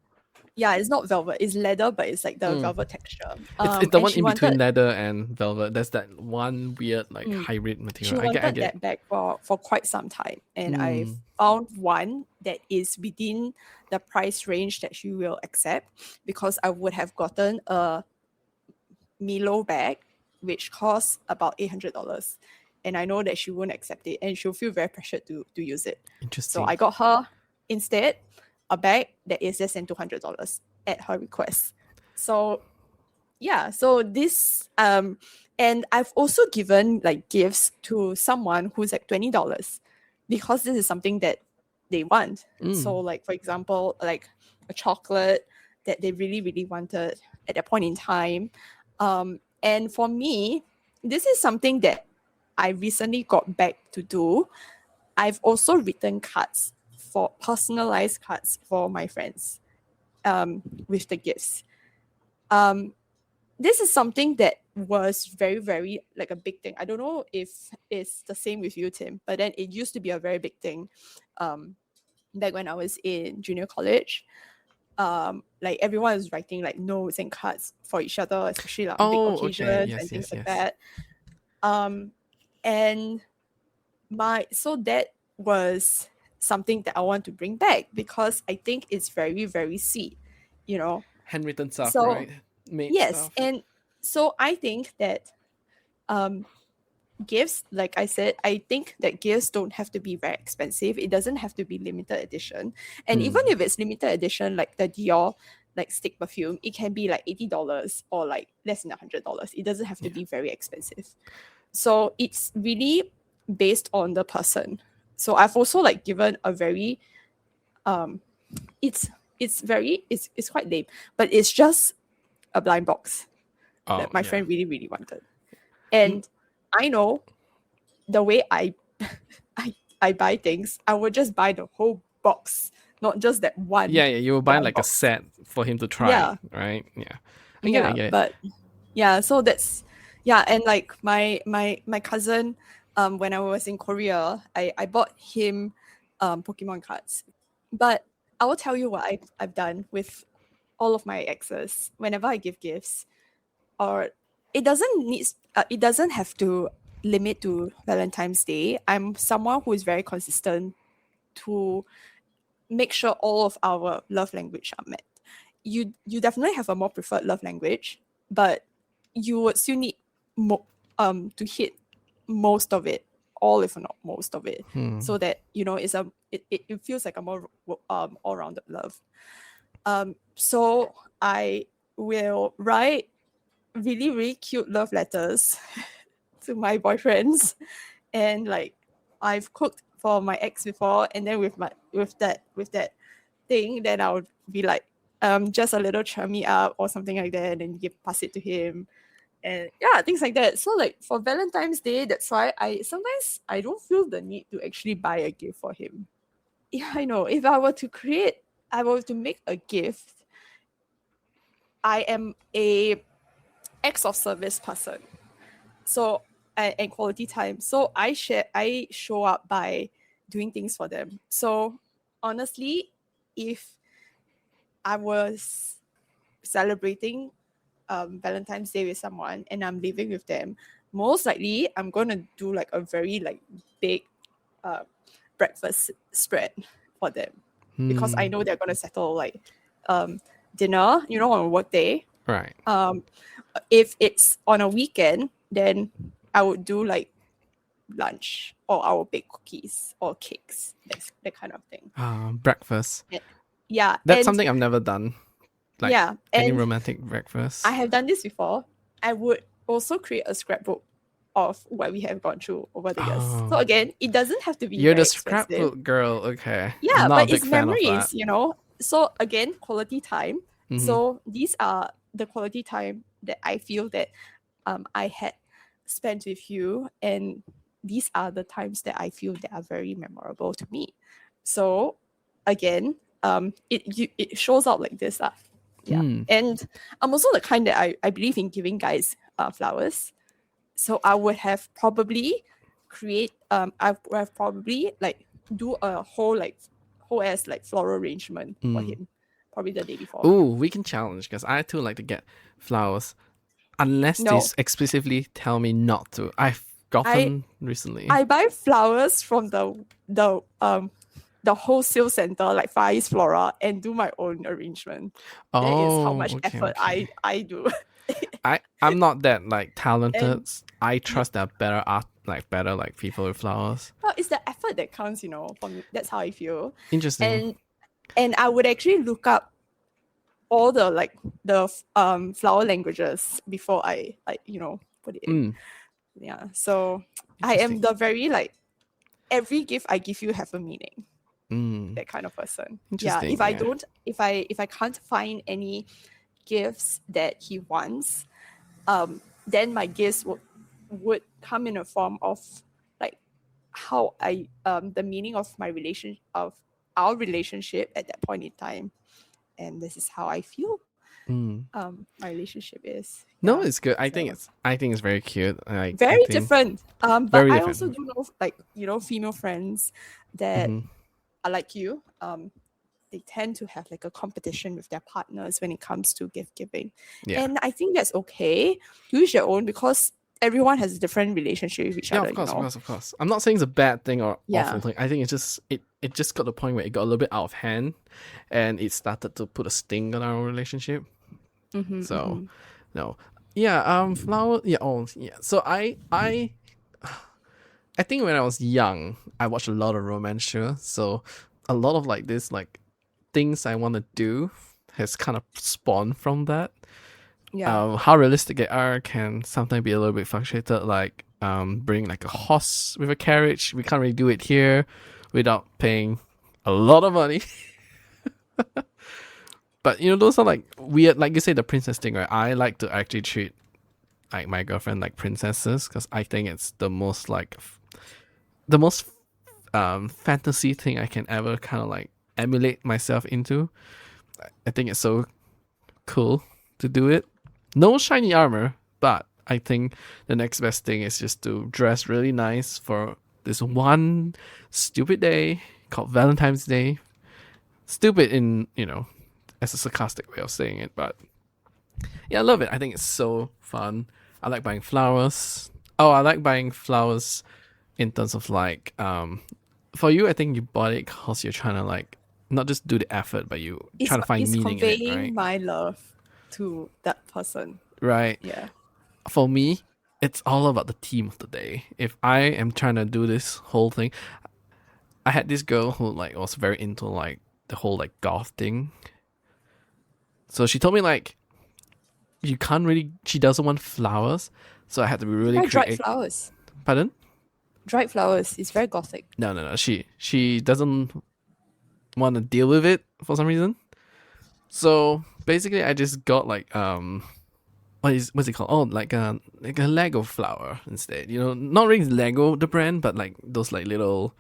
[SPEAKER 2] Yeah, it's not velvet. It's leather, but it's like the velvet texture.
[SPEAKER 1] It's the one in between leather and velvet. There's that one weird like hybrid material.
[SPEAKER 2] She wanted that bag for quite some time, and I found one that is within the price range that she will accept, because I would have gotten a Milo bag which costs about $800, and I know that she won't accept it and she'll feel very pressured to use it.
[SPEAKER 1] Interesting.
[SPEAKER 2] So I got her instead a bag that is less than $200 at her request. So yeah, so this and I've also given like gifts to someone who's like $20 because this is something that they want. So like, for example, like a chocolate that they really, really wanted at that point in time. And for me, this is something that I recently got back to do. I've also written cards, for personalized cards for my friends, with the gifts. This is something that was very, very like a big thing. I don't know if it's the same with you, Tim, but then it used to be a very big thing back when I was in junior college. Like everyone was writing like notes and cards for each other, especially like on big
[SPEAKER 1] Oh,
[SPEAKER 2] occasions
[SPEAKER 1] okay.
[SPEAKER 2] and
[SPEAKER 1] Yes,
[SPEAKER 2] things
[SPEAKER 1] yes,
[SPEAKER 2] like
[SPEAKER 1] yes.
[SPEAKER 2] that. And so that was something that I want to bring back because I think it's very, very sweet, you know.
[SPEAKER 1] Handwritten stuff,
[SPEAKER 2] So
[SPEAKER 1] right? Made
[SPEAKER 2] yes,
[SPEAKER 1] stuff.
[SPEAKER 2] and so I think that gifts, like I said, I think that gifts don't have to be very expensive. It doesn't have to be limited edition. And even if it's limited edition, like the Dior like stick perfume, it can be like $80 or like less than $100. It doesn't have to be very expensive. So it's really based on the person. So I've also like given a very it's it's quite lame, but it's just a blind box
[SPEAKER 1] Oh,
[SPEAKER 2] that my
[SPEAKER 1] yeah.
[SPEAKER 2] friend really, really wanted. And I know the way I buy things, I would just buy the whole box, not just that one.
[SPEAKER 1] Yeah, you will buy
[SPEAKER 2] blind
[SPEAKER 1] like a
[SPEAKER 2] box.
[SPEAKER 1] set for him to try,
[SPEAKER 2] Yeah.
[SPEAKER 1] right? Yeah. I get it, I get it.
[SPEAKER 2] But yeah, so that's and like my cousin, when I was in Korea, I bought him Pokemon cards. But I will tell you what I've done with all of my exes. Whenever I give gifts, or it doesn't have to limit to Valentine's Day. I'm someone who is very consistent to make sure all of our love language are met. You definitely have a more preferred love language, but you would still need to hit most of it, all if not most of it, so that it feels like a more all-rounded love. So I will write really, really cute love letters to my boyfriends, and like I've cooked for my ex before, and then with that thing, then I would be like, just a little cheer me up or something like that, and pass it to him, and yeah, things like that. So like for Valentine's Day, that's why I sometimes I don't feel the need to actually buy a gift for him. Yeah, I know. If I were to make a gift, I am a acts of service person. So and quality time. So I show up by doing things for them. So honestly, if I was celebrating Valentine's Day with someone and I'm living with them, most likely I'm gonna do like a very like big breakfast spread for them because I know they're gonna settle like dinner, on a work day.
[SPEAKER 1] Right.
[SPEAKER 2] If it's on a weekend, then I would do like lunch, or I will bake cookies or cakes. That's that kind of thing.
[SPEAKER 1] Breakfast.
[SPEAKER 2] Yeah.
[SPEAKER 1] That's something I've never done. Like any
[SPEAKER 2] and
[SPEAKER 1] romantic breakfast.
[SPEAKER 2] I have done this before. I would also create a scrapbook of what we have gone through over the years. So again, it doesn't have to be
[SPEAKER 1] You're
[SPEAKER 2] very
[SPEAKER 1] the
[SPEAKER 2] expensive.
[SPEAKER 1] scrapbook girl, okay.
[SPEAKER 2] Yeah,
[SPEAKER 1] I'm not
[SPEAKER 2] but
[SPEAKER 1] a big
[SPEAKER 2] it's
[SPEAKER 1] fan of
[SPEAKER 2] memories,
[SPEAKER 1] that.
[SPEAKER 2] So again, quality time. So these are the quality time that I feel that I had spent with you, and these are the times that I feel that are very memorable to me. So again, it shows out like this. Yeah. And I'm also the kind that I believe in giving guys flowers. So I would have probably I would have probably like do a whole ass like floral arrangement for him, probably the day before.
[SPEAKER 1] Ooh, we can challenge because I too like to get flowers. Unless they
[SPEAKER 2] No.
[SPEAKER 1] explicitly tell me not to. I've gotten recently.
[SPEAKER 2] I buy flowers from the wholesale center like Far East Flora and do my own arrangement. That is how much effort I do.
[SPEAKER 1] I'm not that like talented. I trust that better people with flowers.
[SPEAKER 2] Well, it's the effort that counts, for me. That's how I feel.
[SPEAKER 1] Interesting.
[SPEAKER 2] And I would actually look up all the flower languages before I put it in. Yeah. So I am the very every gift I give you have a meaning. That kind of person. Yeah. If I can't find any gifts that he wants, then my gifts would come in a form of like how I the meaning of our relationship at that point in time, and this is how I feel my relationship is.
[SPEAKER 1] No,
[SPEAKER 2] Yeah.
[SPEAKER 1] it's good.
[SPEAKER 2] So
[SPEAKER 1] I think it's very cute. I
[SPEAKER 2] very
[SPEAKER 1] think
[SPEAKER 2] different. But
[SPEAKER 1] very
[SPEAKER 2] I also
[SPEAKER 1] different.
[SPEAKER 2] do know like, female friends that are like you. They tend to have like a competition with their partners when it comes to gift giving.
[SPEAKER 1] Yeah.
[SPEAKER 2] And I think that's okay. To each their own, because everyone has a different relationship with each
[SPEAKER 1] Yeah,
[SPEAKER 2] other,
[SPEAKER 1] of course,
[SPEAKER 2] you know.
[SPEAKER 1] of course. I'm not saying it's a bad thing or
[SPEAKER 2] Yeah.
[SPEAKER 1] awful thing. I think it's just it just got to the point where it got a little bit out of hand, and it started to put a sting on our relationship. So, no, yeah, flower, yeah, oh, yeah. So I think when I was young, I watched a lot of romance shows. So a lot of like this like things I want to do has kind of spawned from that.
[SPEAKER 2] Yeah.
[SPEAKER 1] How realistic they are can sometimes be a little bit fluctuated. Like bring like a horse with a carriage. We can't really do it here without paying a lot of money. But those are like weird, like you say, the princess thing, right? I like to actually treat like my girlfriend like princesses because I think it's the most fantasy thing I can ever kind of like emulate myself into. I think it's so cool to do it. No shiny armor, but I think the next best thing is just to dress really nice for this one stupid day called Valentine's Day. Stupid in, as a sarcastic way of saying it, but yeah, I love it. I think it's so fun. I like buying flowers. Oh, I like buying flowers in terms of like, for you, I think you bought it because you're trying to like, not just do the effort, but you trying to find meaning in it,
[SPEAKER 2] conveying
[SPEAKER 1] right?
[SPEAKER 2] my love to that person.
[SPEAKER 1] Right.
[SPEAKER 2] Yeah.
[SPEAKER 1] For me, it's all about the theme of the day. If I am trying to do this whole thing, I had this girl who like was very into like the whole like golf thing. So she told me like she doesn't want flowers, so I had to be really
[SPEAKER 2] Dried
[SPEAKER 1] creative.
[SPEAKER 2] flowers.
[SPEAKER 1] Pardon?
[SPEAKER 2] Dried flowers. It's very gothic.
[SPEAKER 1] No. She doesn't want to deal with it for some reason. So basically, I just got like what's it called? Oh, like a Lego flower instead. Not really Lego the brand, but like those like little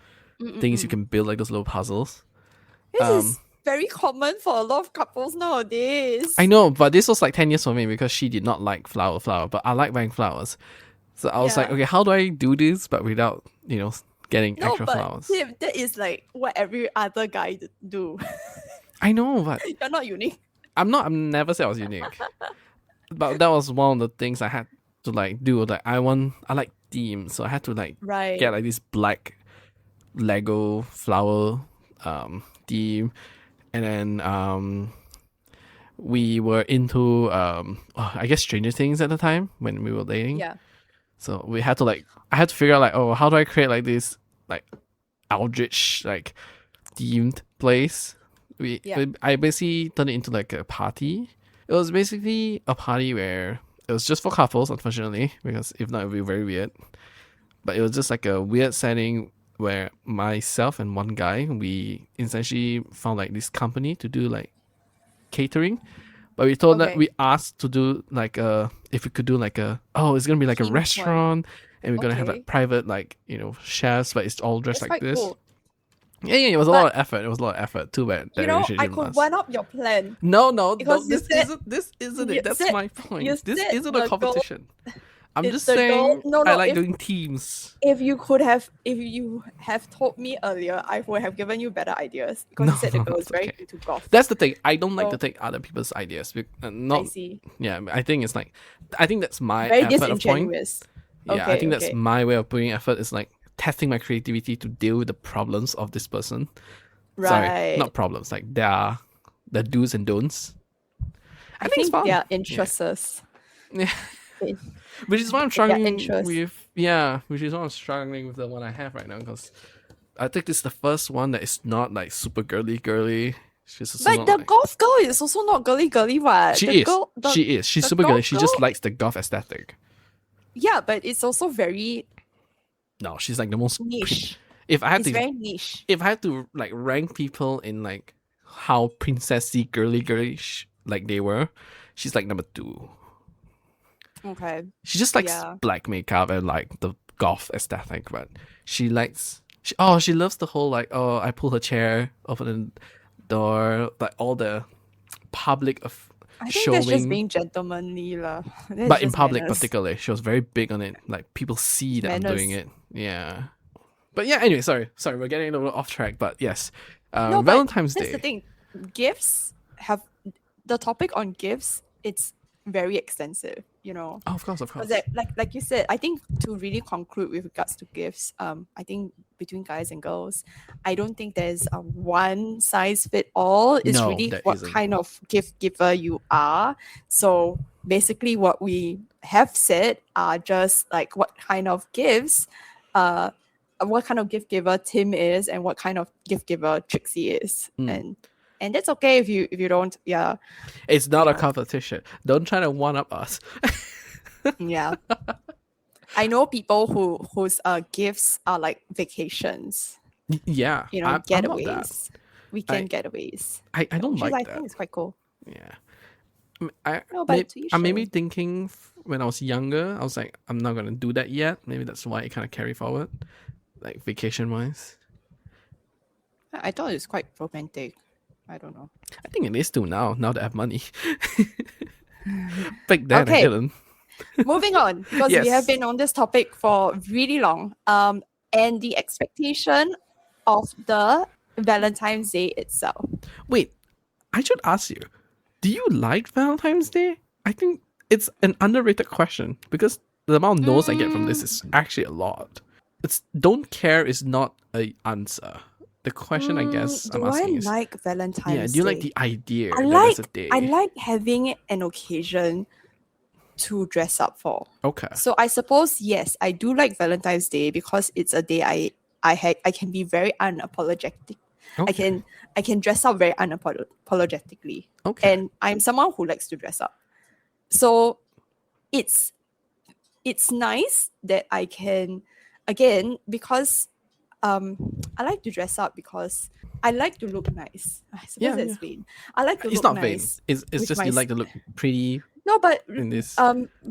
[SPEAKER 1] things you can build, like those little puzzles.
[SPEAKER 2] This is very common for a lot of couples nowadays.
[SPEAKER 1] I know, but this was like 10 years for me because she did not like flower, but I like buying flowers. So I was like, okay, how do I do this but without, getting extra flowers?
[SPEAKER 2] Tim, that is like what every other guy do.
[SPEAKER 1] I know, but
[SPEAKER 2] you're not unique.
[SPEAKER 1] I'm never said I was unique. But that was one of the things I had to like do. Like I like themes, so I had to like get like this black Lego flower theme, and then we were into I guess Stranger Things at the time when we were dating.
[SPEAKER 2] Yeah.
[SPEAKER 1] So I had to figure out like, oh, how do I create like this like Eldritch like themed place? I basically turned it into like a party. It was basically a party where it was just for couples, unfortunately, because if not, it would be very weird. But it was just like a weird setting where myself and one guy, we essentially found like this company to do like catering. But we told that we asked to do like if we could do like it's gonna be like a restaurant, and we're gonna have like private like chefs, but it's all dressed like this. Cool. Yeah, it was a lot of effort. Too bad.
[SPEAKER 2] I could one up your plan.
[SPEAKER 1] No, this isn't it. That's my point. This isn't a competition. I'm just saying I like doing teams.
[SPEAKER 2] If you have told me earlier, I would have given you better ideas because you said the girl is very into golf.
[SPEAKER 1] That's the thing. I don't like to take other people's ideas.
[SPEAKER 2] I see.
[SPEAKER 1] Yeah, I think it's like I think that's my
[SPEAKER 2] very
[SPEAKER 1] effort of point.
[SPEAKER 2] Yeah,
[SPEAKER 1] I think that's my way of putting effort. Is like testing my creativity to deal with the problems of this person.
[SPEAKER 2] Right.
[SPEAKER 1] Sorry, not problems. Like the do's and don'ts.
[SPEAKER 2] I think it's fun. Their interests.
[SPEAKER 1] Yeah. Which is why I'm struggling with. Yeah, which is why I'm struggling with the one I have right now because I think this is the first one that is not like super girly.
[SPEAKER 2] But the golf girl is also not girly, what?
[SPEAKER 1] She is. She's super girly. She just likes the golf aesthetic.
[SPEAKER 2] Yeah, but it's also very.
[SPEAKER 1] No, she's like the most
[SPEAKER 2] niche.
[SPEAKER 1] It's
[SPEAKER 2] very niche.
[SPEAKER 1] If I had to like rank people in like how princessy girly like they were, she's like number 2.
[SPEAKER 2] Okay.
[SPEAKER 1] She just likes
[SPEAKER 2] Yeah.
[SPEAKER 1] black makeup and like the goth aesthetic, but she likes she loves the whole like, oh, I pull her chair, open the door, like all the public of
[SPEAKER 2] I think that's just
[SPEAKER 1] showing,
[SPEAKER 2] being gentlemanly lah. That's
[SPEAKER 1] but in
[SPEAKER 2] just
[SPEAKER 1] public
[SPEAKER 2] manners.
[SPEAKER 1] particularly, she was very big on it. Like people see that I'm doing
[SPEAKER 2] Manners.
[SPEAKER 1] it. Yeah. But yeah, anyway, sorry, we're getting a little off track. But yes,
[SPEAKER 2] No, but
[SPEAKER 1] Valentine's
[SPEAKER 2] that's the
[SPEAKER 1] Day.
[SPEAKER 2] thing. Gifts have the topic on gifts. It's very extensive, you know.
[SPEAKER 1] Oh, of course, of course.
[SPEAKER 2] Because like you said, I think to really conclude with regards to gifts, I think between guys and girls, I don't think there's a one size fit all. It's
[SPEAKER 1] No,
[SPEAKER 2] really
[SPEAKER 1] there
[SPEAKER 2] what
[SPEAKER 1] isn't.
[SPEAKER 2] kind of gift giver you are. So basically, what we have said are just like what kind of gifts, what kind of gift giver Tim is, and what kind of gift giver Trixie is, and that's okay if you don't. Yeah,
[SPEAKER 1] It's not a
[SPEAKER 2] Yeah.
[SPEAKER 1] competition. Don't try to one up us.
[SPEAKER 2] yeah. I know people whose gifts are like vacations,
[SPEAKER 1] Yeah,
[SPEAKER 2] you know,
[SPEAKER 1] I'm not that.
[SPEAKER 2] getaways, weekend getaways.
[SPEAKER 1] I don't
[SPEAKER 2] Which is,
[SPEAKER 1] like
[SPEAKER 2] I
[SPEAKER 1] that.
[SPEAKER 2] think it's quite cool.
[SPEAKER 1] Yeah.
[SPEAKER 2] No, but to each
[SPEAKER 1] I'm
[SPEAKER 2] their
[SPEAKER 1] maybe
[SPEAKER 2] own.
[SPEAKER 1] thinking when I was younger, I was like, I'm not gonna do that yet. Maybe that's why it kind of carry forward, like vacation wise.
[SPEAKER 2] I thought it's quite romantic. I don't know.
[SPEAKER 1] I think it is too now. Now that I have money. Back then, I
[SPEAKER 2] Okay.
[SPEAKER 1] didn't.
[SPEAKER 2] Moving on, because we
[SPEAKER 1] Yes.
[SPEAKER 2] have been on this topic for really long. And the expectation of the Valentine's Day itself.
[SPEAKER 1] Wait, I should ask you: do you like Valentine's Day? I think it's an underrated question because the amount of no's I get from this is actually a lot. It's don't care is not a answer. The question I guess I'm
[SPEAKER 2] Do
[SPEAKER 1] asking
[SPEAKER 2] I
[SPEAKER 1] is,
[SPEAKER 2] like Valentine's
[SPEAKER 1] yeah, do you like
[SPEAKER 2] Day?
[SPEAKER 1] the idea
[SPEAKER 2] I
[SPEAKER 1] that
[SPEAKER 2] like
[SPEAKER 1] there's a day?
[SPEAKER 2] I like having an occasion to dress up for.
[SPEAKER 1] Okay.
[SPEAKER 2] So I suppose yes, I do like Valentine's Day because it's a day I can be very unapologetic.
[SPEAKER 1] Okay.
[SPEAKER 2] I can dress up very unapologetically.
[SPEAKER 1] Okay.
[SPEAKER 2] And I'm someone who likes to dress up. So it's nice that I can, again, because I like to dress up because I like to look nice. I suppose
[SPEAKER 1] Yeah,
[SPEAKER 2] that's vain. I like to
[SPEAKER 1] It's
[SPEAKER 2] look
[SPEAKER 1] not
[SPEAKER 2] nice.
[SPEAKER 1] vain. It's
[SPEAKER 2] with
[SPEAKER 1] just
[SPEAKER 2] my
[SPEAKER 1] you like to look pretty
[SPEAKER 2] No, but
[SPEAKER 1] in this.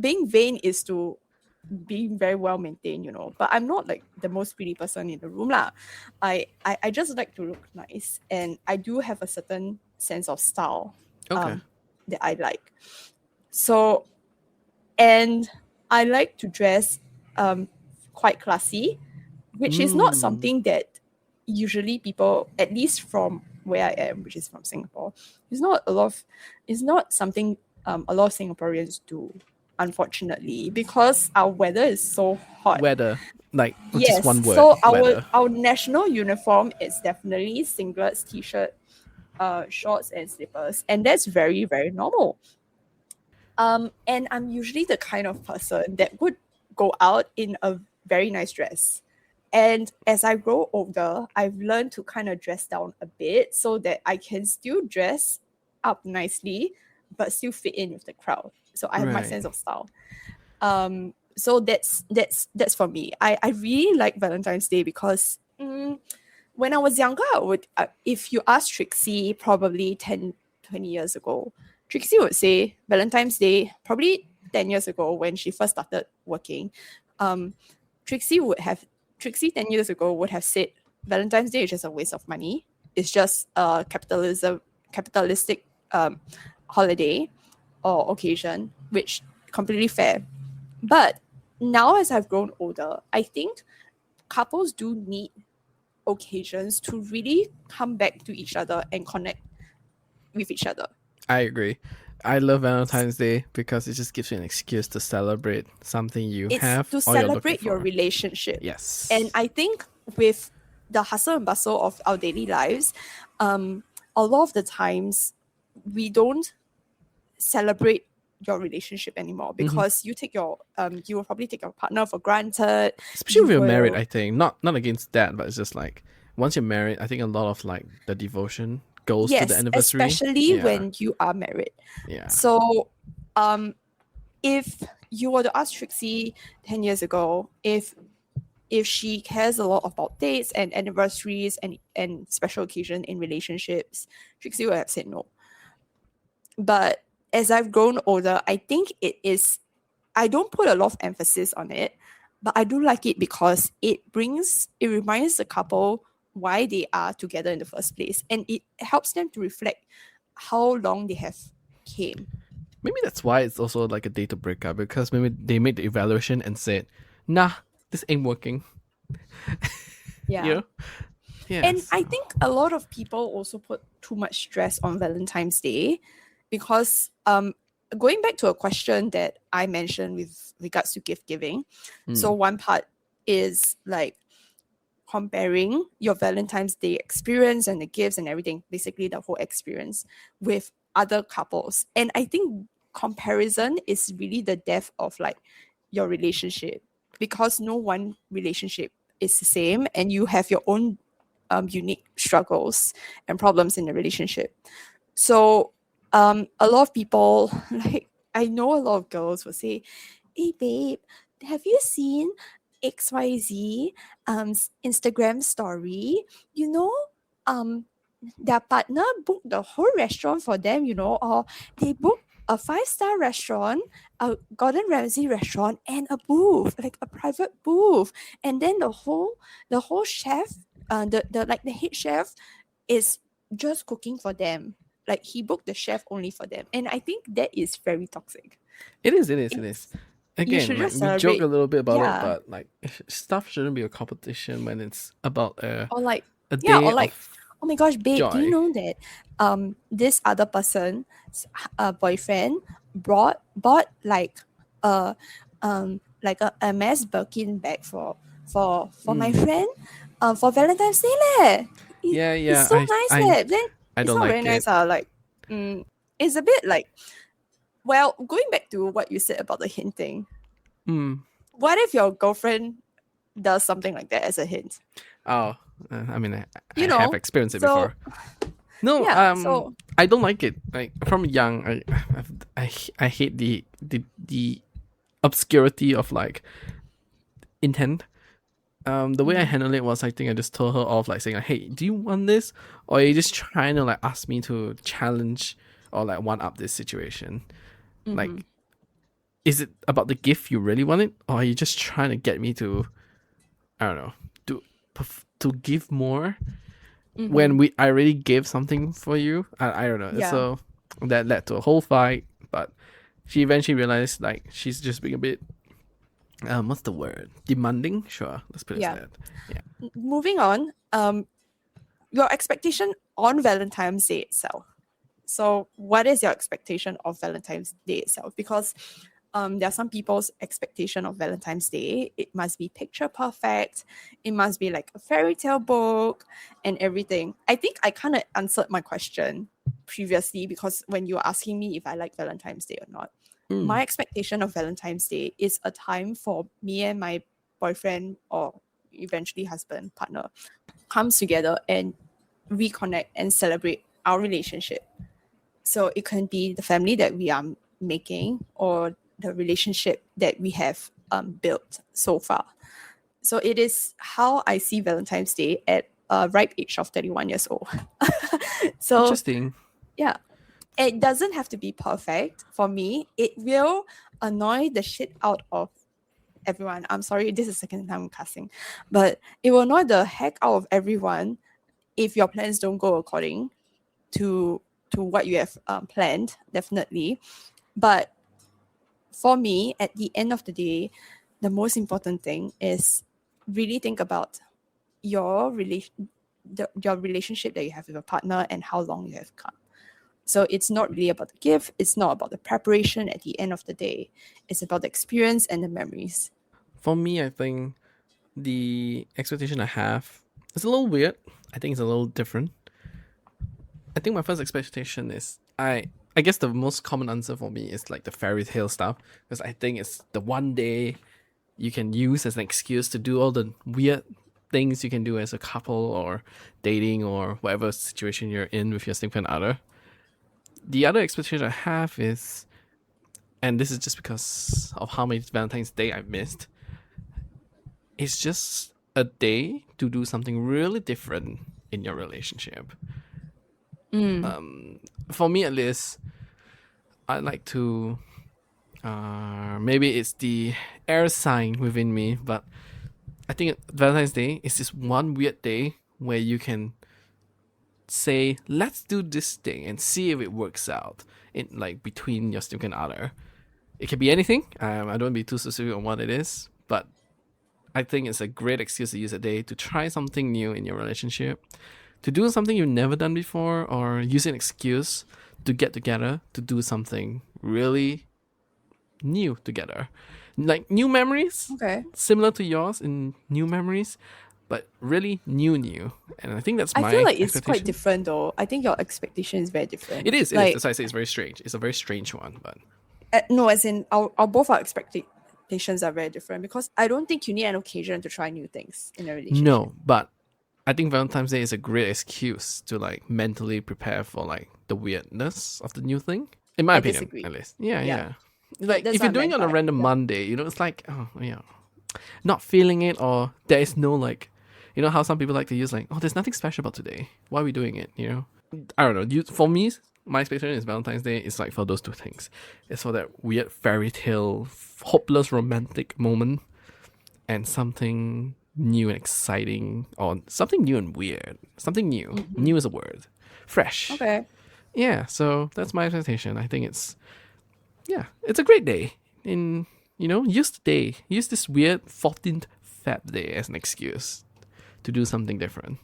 [SPEAKER 2] being vain is to being very well maintained, you know. But I'm not like the most pretty person in the room lah. I just like to look nice, and I do have a certain sense of style
[SPEAKER 1] Okay.
[SPEAKER 2] that I like. So, and I like to dress quite classy, which is not something that usually people, at least from where I am, which is from Singapore, it's not something a lot of Singaporeans do, unfortunately, because our weather is so hot.
[SPEAKER 1] Weather, like
[SPEAKER 2] Yes,
[SPEAKER 1] just one word.
[SPEAKER 2] so
[SPEAKER 1] weather.
[SPEAKER 2] our national uniform is definitely singlets, t-shirt, shorts, and slippers, and that's very, very normal. And I'm usually the kind of person that would go out in a very nice dress. And as I grow older, I've learned to kind of dress down a bit so that I can still dress up nicely, but still fit in with the crowd. So I have my
[SPEAKER 1] Right.
[SPEAKER 2] sense of style. So that's for me. I really like Valentine's Day because when I was younger, I would if you ask Trixie probably 10, 20 years ago, Trixie would say Valentine's Day, probably 10 years ago when she first started working, Trixie 10 years ago would have said Valentine's Day is just a waste of money. It's just a capitalistic holiday or occasion, which completely fair. But now as I've grown older, I think couples do need occasions to really come back to each other and connect with each other.
[SPEAKER 1] I agree. I love Valentine's Day because it just gives you an excuse to celebrate something you
[SPEAKER 2] It's
[SPEAKER 1] have
[SPEAKER 2] to
[SPEAKER 1] or you're looking
[SPEAKER 2] celebrate your
[SPEAKER 1] for.
[SPEAKER 2] relationship.
[SPEAKER 1] Yes.
[SPEAKER 2] And I think with the hustle and bustle of our daily lives, a lot of the times we don't celebrate your relationship anymore because you will probably take your partner for granted.
[SPEAKER 1] especially if
[SPEAKER 2] you
[SPEAKER 1] you're married,
[SPEAKER 2] will-
[SPEAKER 1] I think not against that, but it's just like once you're married, I think a lot of like the devotion goes to
[SPEAKER 2] Yes,
[SPEAKER 1] the anniversary.
[SPEAKER 2] especially
[SPEAKER 1] Yeah.
[SPEAKER 2] when you are married.
[SPEAKER 1] Yeah.
[SPEAKER 2] So, if you were to ask Trixie 10 years ago if she cares a lot about dates and anniversaries and special occasion in relationships, Trixie would have said no. But as I've grown older, I think I don't put a lot of emphasis on it, but I do like it because it reminds the couple why they are together in the first place, and it helps them to reflect how long they have came.
[SPEAKER 1] Maybe that's why it's also like a date to break up, because maybe they made the evaluation and said, nah, this ain't working.
[SPEAKER 2] Yeah.
[SPEAKER 1] You know? Yes.
[SPEAKER 2] And I think a lot of people also put too much stress on Valentine's Day because going back to a question that I mentioned with regards to gift giving. So one part is like comparing your Valentine's Day experience and the gifts and everything, basically the whole experience with other couples. And I think comparison is really the death of like your relationship, because no one relationship is the same and you have your own unique struggles and problems in the relationship. So a lot of people, like I know a lot of girls will say, hey babe, have you seen XYZ Instagram story? You know, their partner booked the whole restaurant for them, you know, or they booked a 5-star restaurant, a Gordon Ramsay restaurant, and a booth, like a private booth. And then the whole chef, the head chef is just cooking for them. Like he booked the chef only for them. And I think that is very toxic.
[SPEAKER 1] It is. Again,
[SPEAKER 2] should
[SPEAKER 1] like,
[SPEAKER 2] just
[SPEAKER 1] we joke
[SPEAKER 2] celebrate.
[SPEAKER 1] a little bit about
[SPEAKER 2] Yeah.
[SPEAKER 1] it, but like stuff shouldn't be a competition when it's about
[SPEAKER 2] Or like,
[SPEAKER 1] a day
[SPEAKER 2] yeah, or like,
[SPEAKER 1] of
[SPEAKER 2] oh my gosh, babe, do you
[SPEAKER 1] joy.
[SPEAKER 2] know that this other person's boyfriend bought like a MS Birkin bag for my friend for Valentine's Day leh.
[SPEAKER 1] Yeah,
[SPEAKER 2] It's so nice leh. Then
[SPEAKER 1] I
[SPEAKER 2] it's
[SPEAKER 1] don't
[SPEAKER 2] not
[SPEAKER 1] like
[SPEAKER 2] very nice.
[SPEAKER 1] it.
[SPEAKER 2] Like it's a bit like, well, going back to what you said about the hinting. What if your girlfriend does something like that as a hint?
[SPEAKER 1] Oh, I mean, I
[SPEAKER 2] You know,
[SPEAKER 1] have experienced it
[SPEAKER 2] so-
[SPEAKER 1] before. No,
[SPEAKER 2] Yeah, so-
[SPEAKER 1] I don't like it. Like from young, I hate the obscurity of like intent. The way I handled it was, I think I just told her off, like saying, like, "Hey, do you want this, or are you just trying to like ask me to challenge or like one up this situation? Like, is it about the gift you really want it, or are you just trying to get me to, I don't know, to give more when I already gave something for you? I don't know.
[SPEAKER 2] Yeah.
[SPEAKER 1] So that led to a whole fight, but she eventually realized like she's just being a bit what's the word? Demanding? Sure. Let's put it
[SPEAKER 2] Yeah.
[SPEAKER 1] as that. Yeah.
[SPEAKER 2] Moving on, your expectation on Valentine's Day itself. So what is your expectation of Valentine's Day itself? Because there are some people's expectation of Valentine's Day. It must be picture perfect. It must be like a fairy tale book and everything. I think I kind of answered my question previously, because when you were asking me if I like Valentine's Day or not, my expectation of Valentine's Day is a time for me and my boyfriend, or eventually husband, partner, comes together and reconnect and celebrate our relationship. So it can be the family that we are making, or the relationship that we have built so far. So it is how I see Valentine's Day at a ripe age of 31 years old. So
[SPEAKER 1] Interesting.
[SPEAKER 2] yeah, it doesn't have to be perfect for me. It will annoy the shit out of everyone. I'm sorry, this is the second time I'm cussing, but it will annoy the heck out of everyone if your plans don't go according to what you have planned, definitely. But for me, at the end of the day, the most important thing is really think about your relationship that you have with your partner and how long you have come. So it's not really about the gift. It's not about the preparation at the end of the day. It's about the experience and the memories.
[SPEAKER 1] For me, I think the expectation I have is a little weird. I think it's a little different. I think my first expectation is, I guess the most common answer for me is like the fairy tale stuff, because I think it's the one day you can use as an excuse to do all the weird things you can do as a couple or dating or whatever situation you're in with your significant other. The other expectation I have is, and this is just because of how many Valentine's Day I've missed, it's just a day to do something really different in your relationship. For me at least, I like to Maybe it's the air sign within me, but I think Valentine's Day is this one weird day where you can say, let's do this thing and see if it works out in like between your significant other. It can be anything. I don't want to be too specific on what it is, but I think it's a great excuse to use a day to try something new in your relationship, to do something you've never done before, or use an excuse to get together to do something really new together. Like new memories,
[SPEAKER 2] Okay.
[SPEAKER 1] similar to yours in new memories, but really new. And I think that's
[SPEAKER 2] I
[SPEAKER 1] my
[SPEAKER 2] feel like it's quite
[SPEAKER 1] expectation.
[SPEAKER 2] different though. I think your expectation is very different.
[SPEAKER 1] It is.
[SPEAKER 2] Like,
[SPEAKER 1] That's why I say it's very strange. It's a very strange one, but
[SPEAKER 2] no, as in our both our expectations are very different because I don't think you need an occasion to try new things in a relationship.
[SPEAKER 1] no. But I think Valentine's Day is a great excuse to like mentally prepare for like the weirdness of the new thing. In my
[SPEAKER 2] I
[SPEAKER 1] opinion,
[SPEAKER 2] disagree.
[SPEAKER 1] at least. Yeah.
[SPEAKER 2] Yeah.
[SPEAKER 1] Like
[SPEAKER 2] That's
[SPEAKER 1] if
[SPEAKER 2] what
[SPEAKER 1] you're
[SPEAKER 2] I
[SPEAKER 1] doing it
[SPEAKER 2] meant
[SPEAKER 1] on a
[SPEAKER 2] by-
[SPEAKER 1] random
[SPEAKER 2] yeah.
[SPEAKER 1] Monday, it's like, oh yeah, not feeling it, or there is no like, how some people like to use like, oh, there's nothing special about today. Why are we doing it? I don't know. For me, my expectation is Valentine's Day is like for those two things. It's for that weird fairy tale, hopeless romantic moment, and something new and exciting, or something new and weird. Something new. New is a word. Fresh.
[SPEAKER 2] Okay.
[SPEAKER 1] Yeah. So that's my expectation. I think it's a great day. Use the day. Use this weird 14th Feb day as an excuse to do something different.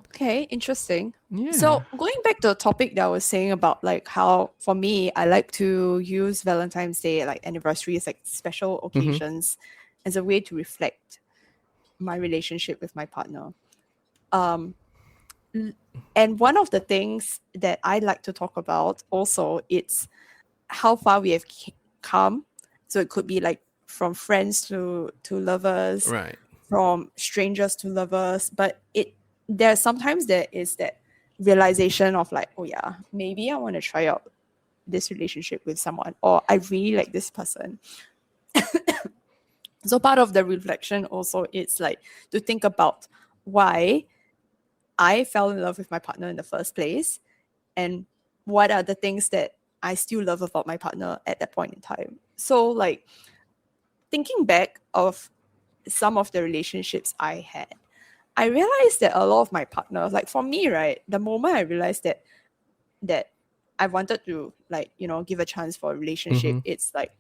[SPEAKER 2] Okay, interesting.
[SPEAKER 1] Yeah.
[SPEAKER 2] So going back to the topic that I was saying about like how for me I like to use Valentine's Day, like anniversaries, like special occasions, as a way to reflect my relationship with my partner. And one of the things that I like to talk about also, it's how far we have come. So it could be like from friends to lovers,
[SPEAKER 1] Right.
[SPEAKER 2] from strangers to lovers, but sometimes there is that realization of like, oh yeah, maybe I want to try out this relationship with someone, or I really like this person. So part of the reflection also is like to think about why I fell in love with my partner in the first place, and what are the things that I still love about my partner at that point in time. So like thinking back of some of the relationships I had, I realized that a lot of my partners, like for me, right, the moment I realized that I wanted to like, give a chance for a relationship, it's like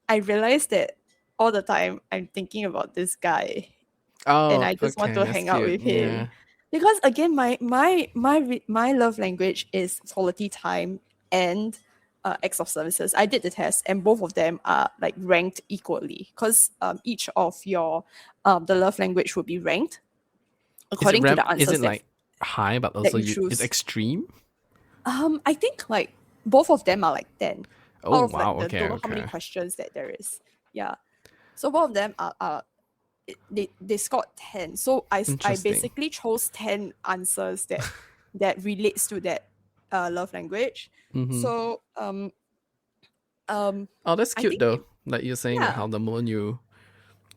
[SPEAKER 2] I realized that all the time I'm thinking about this guy and
[SPEAKER 1] Oh,
[SPEAKER 2] I just want
[SPEAKER 1] okay,
[SPEAKER 2] to
[SPEAKER 1] that's
[SPEAKER 2] hang out
[SPEAKER 1] cute.
[SPEAKER 2] with him.
[SPEAKER 1] Yeah.
[SPEAKER 2] Because again, my love language is quality time and acts of services. I did the test, and both of them are like ranked equally because each of your the love language would be ranked according to the
[SPEAKER 1] Is
[SPEAKER 2] answers
[SPEAKER 1] it like high, but also
[SPEAKER 2] you choose.
[SPEAKER 1] it's extreme?
[SPEAKER 2] I think like both of them are like 10
[SPEAKER 1] Oh
[SPEAKER 2] out of
[SPEAKER 1] wow.
[SPEAKER 2] like the
[SPEAKER 1] Okay.
[SPEAKER 2] don't know how many
[SPEAKER 1] Okay.
[SPEAKER 2] questions that there is. Yeah, so both of them are they scored 10. So I
[SPEAKER 1] Interesting.
[SPEAKER 2] basically chose 10 answers that relates to that love language. So
[SPEAKER 1] Oh, that's
[SPEAKER 2] I
[SPEAKER 1] cute
[SPEAKER 2] think
[SPEAKER 1] though. Like you're saying that
[SPEAKER 2] yeah,
[SPEAKER 1] how the moment you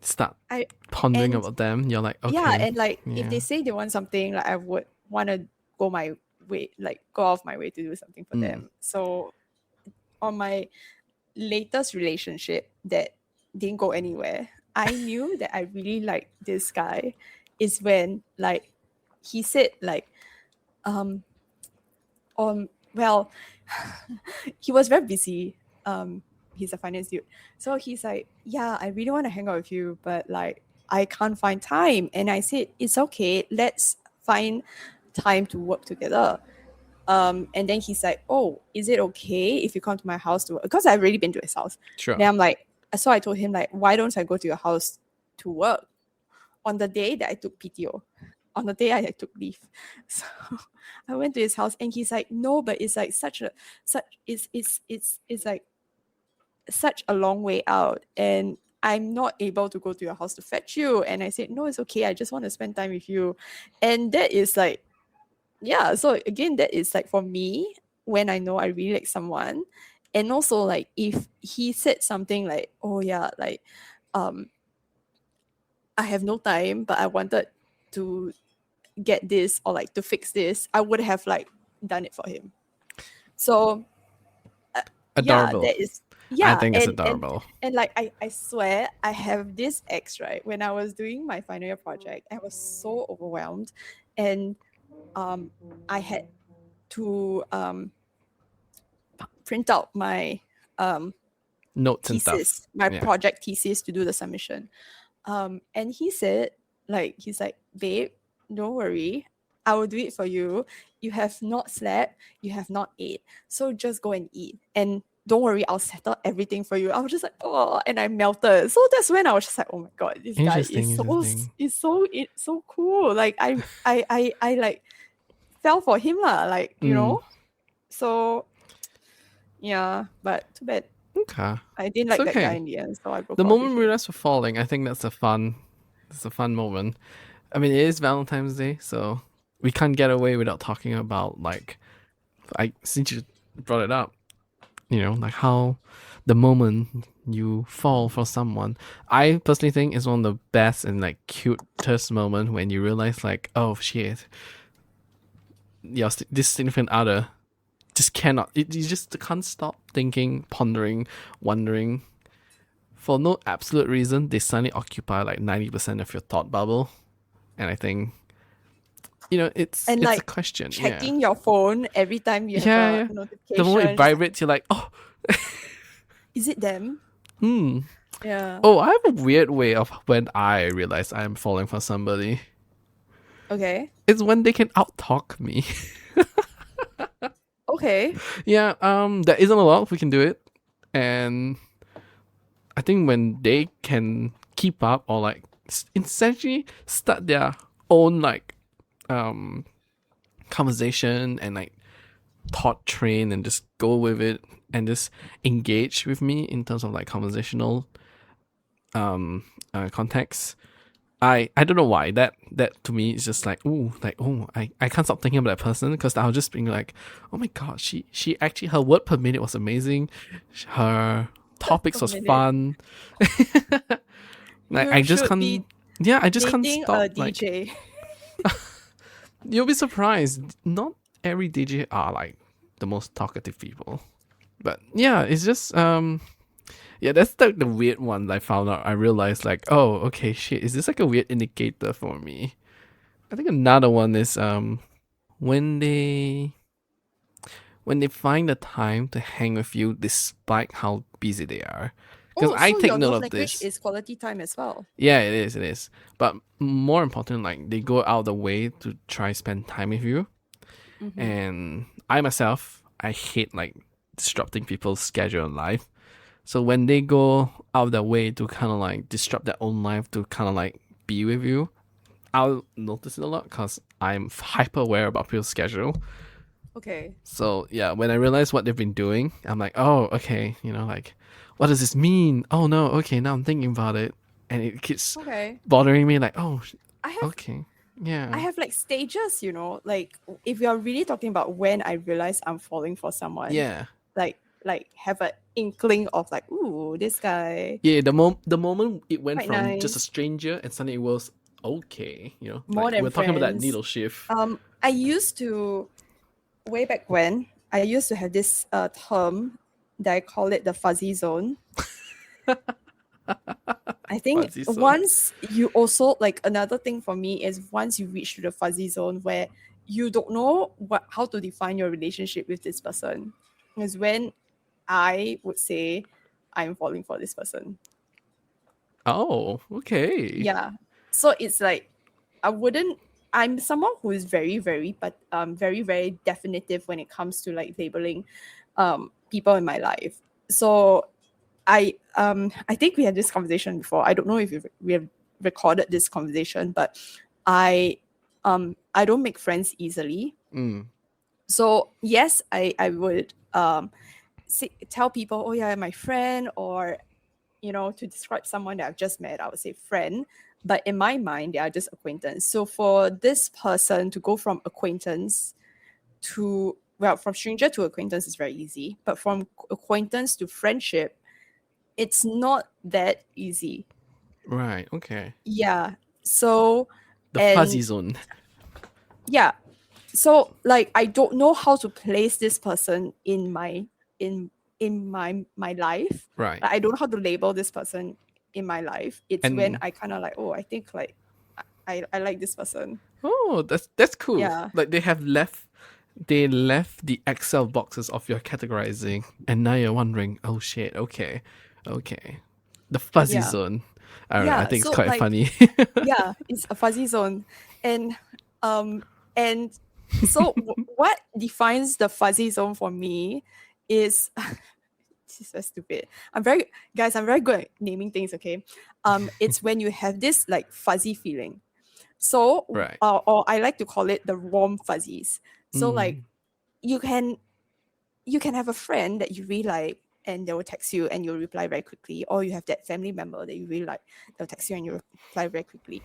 [SPEAKER 1] start
[SPEAKER 2] I
[SPEAKER 1] pondering
[SPEAKER 2] and
[SPEAKER 1] about them, you're like, okay.
[SPEAKER 2] yeah, and like if
[SPEAKER 1] Yeah.
[SPEAKER 2] they say they want something, like I would want to go my way, like go off my way to do something for them. So on my latest relationship that didn't go anywhere, I knew that I really liked this guy is when like he said like well he was very busy. He's a finance dude. So he's like, yeah, I really want to hang out with you, but like I can't find time. And I said, it's okay, let's find time to work together. And then he's like, oh, is it okay if you come to my house to work? Because I've already been to his house.
[SPEAKER 1] Sure.
[SPEAKER 2] Then I'm like, so I told him like, why don't I go to your house to work on the day that I took PTO, on the day I took leave. So I went to his house and he's like, no, but it's like it's like such a long way out and I'm not able to go to your house to fetch you. And I said, no, it's okay, I just want to spend time with you. And that is like, yeah, so again, that is like for me when I know I really like someone. And also like if he said something like, oh yeah, like I have no time, but I wanted to get this or like to fix this, I would have like done it for him. So
[SPEAKER 1] Adorable.
[SPEAKER 2] yeah, that is
[SPEAKER 1] I
[SPEAKER 2] Yeah,
[SPEAKER 1] think it's
[SPEAKER 2] and
[SPEAKER 1] adorable.
[SPEAKER 2] like I swear I have this ex, right? When I was doing my final year project, I was so overwhelmed, and I had to print out my
[SPEAKER 1] Notes and stuff.
[SPEAKER 2] thesis, my
[SPEAKER 1] Yeah.
[SPEAKER 2] project thesis to do the submission. And he said, like, he's like, babe, don't worry, I will do it for you. You have not slept, you have not ate, so just go and eat. And don't worry, I'll settle everything for you. I was just like, oh, and I melted. So that's when I was just like, oh my god, this guy is so cool. Like I like fell for him lah. Like, you know. So yeah, but too bad.
[SPEAKER 1] Okay.
[SPEAKER 2] I didn't like that guy in the end, so I broke
[SPEAKER 1] The
[SPEAKER 2] off
[SPEAKER 1] moment
[SPEAKER 2] with
[SPEAKER 1] we
[SPEAKER 2] him.
[SPEAKER 1] realized we're falling, I think it's a fun moment. I mean, it is Valentine's Day, so we can't get away without talking about since you brought it up, like how the moment you fall for someone. I personally think is one of the best and like cutest moment when you realize like, oh shit, this significant other just cannot. You just can't stop thinking, pondering, wondering. For no absolute reason, they suddenly occupy like 90% of your thought bubble. And I think, it's
[SPEAKER 2] like,
[SPEAKER 1] a question.
[SPEAKER 2] Checking your phone every time you have
[SPEAKER 1] Yeah.
[SPEAKER 2] a notification.
[SPEAKER 1] The moment it
[SPEAKER 2] just like,
[SPEAKER 1] vibrates, you're like, oh,
[SPEAKER 2] is it them? Yeah.
[SPEAKER 1] Oh, I have a weird way of when I realize I'm falling for somebody.
[SPEAKER 2] Okay.
[SPEAKER 1] It's when they can out-talk me.
[SPEAKER 2] Okay.
[SPEAKER 1] Yeah, there isn't a lot we can do it. And I think when they can keep up or like essentially start their own like conversation and like thought train and just go with it and just engage with me in terms of like conversational context. I don't know why that to me is just like I can't stop thinking about that person because I was just being like, oh my god, she actually, her word per minute was amazing, her topics was fun. Like I just can't stop.
[SPEAKER 2] A DJ.
[SPEAKER 1] Like, you'll be surprised. Not every DJ are like the most talkative people, but yeah, it's just that's the weird one I found out. I realized like, oh, okay, shit, is this like a weird indicator for me? I think another one is when they find the time to hang with you despite how busy they are. Because I take note of this.
[SPEAKER 2] Is quality time as well.
[SPEAKER 1] Yeah, it is. But more important, like they go out of the way to try spend time with you. Mm-hmm. And I myself, I hate like disrupting people's schedule in life. So when they go out of their way to kind of like disrupt their own life to kind of like be with you, I'll notice it a lot because I'm hyper aware about people's schedule.
[SPEAKER 2] Okay.
[SPEAKER 1] So yeah, when I realize what they've been doing, I'm like, oh, okay, like, what does this mean? Oh no, okay, now I'm thinking about it, and it keeps bothering me. Like, oh, okay, yeah.
[SPEAKER 2] I have like stages, like if you're really talking about when I realize I'm falling for someone.
[SPEAKER 1] Yeah.
[SPEAKER 2] Like have an inkling of like, ooh, this guy.
[SPEAKER 1] Yeah, the moment it went
[SPEAKER 2] quite
[SPEAKER 1] from
[SPEAKER 2] nice.
[SPEAKER 1] Just a stranger and suddenly it was okay,
[SPEAKER 2] more
[SPEAKER 1] like,
[SPEAKER 2] than
[SPEAKER 1] we're
[SPEAKER 2] friends.
[SPEAKER 1] talking about that needle shift.
[SPEAKER 2] I used to, way back when, I used to have this term that I call it the fuzzy zone. I think once you also, like, another thing for me is once you reach to the fuzzy zone where you don't know how to define your relationship with this person, is when I would say I'm falling for this person.
[SPEAKER 1] Oh, okay.
[SPEAKER 2] Yeah. So it's like I'm someone who is very, very, but very, very definitive when it comes to like labeling people in my life. So I think we had this conversation before. I don't know if we have recorded this conversation, but I don't make friends easily. So yes, I would tell people, oh yeah, my friend, or to describe someone that I've just met, I would say friend. But in my mind, they are just acquaintance. So for this person to go from acquaintance to, from stranger to acquaintance is very easy. But from acquaintance to friendship, it's not that easy.
[SPEAKER 1] Right, okay.
[SPEAKER 2] Yeah. So
[SPEAKER 1] the fuzzy zone.
[SPEAKER 2] Yeah. So like I don't know how to place this person in in my life.
[SPEAKER 1] Right.
[SPEAKER 2] Like, I don't know how to label this person in my life. It's
[SPEAKER 1] And-
[SPEAKER 2] when I kind of like, oh, I think like I like this person.
[SPEAKER 1] Oh, that's cool.
[SPEAKER 2] Yeah.
[SPEAKER 1] Like they left the Excel boxes of your categorizing, and now you're wondering, oh shit, okay. The fuzzy
[SPEAKER 2] Yeah.
[SPEAKER 1] zone. I don't know, I
[SPEAKER 2] Yeah,
[SPEAKER 1] think it's
[SPEAKER 2] so,
[SPEAKER 1] quite
[SPEAKER 2] like,
[SPEAKER 1] funny.
[SPEAKER 2] Yeah, it's a fuzzy zone. And so what defines the fuzzy zone for me is this is so stupid. I'm very good at naming things, okay? It's when you have this like fuzzy feeling. So
[SPEAKER 1] Right.
[SPEAKER 2] or I like to call it the warm fuzzies. So like you can have a friend that you really like and they will text you and you'll reply very quickly, or you have that family member that you really like, they'll text you and you reply very quickly.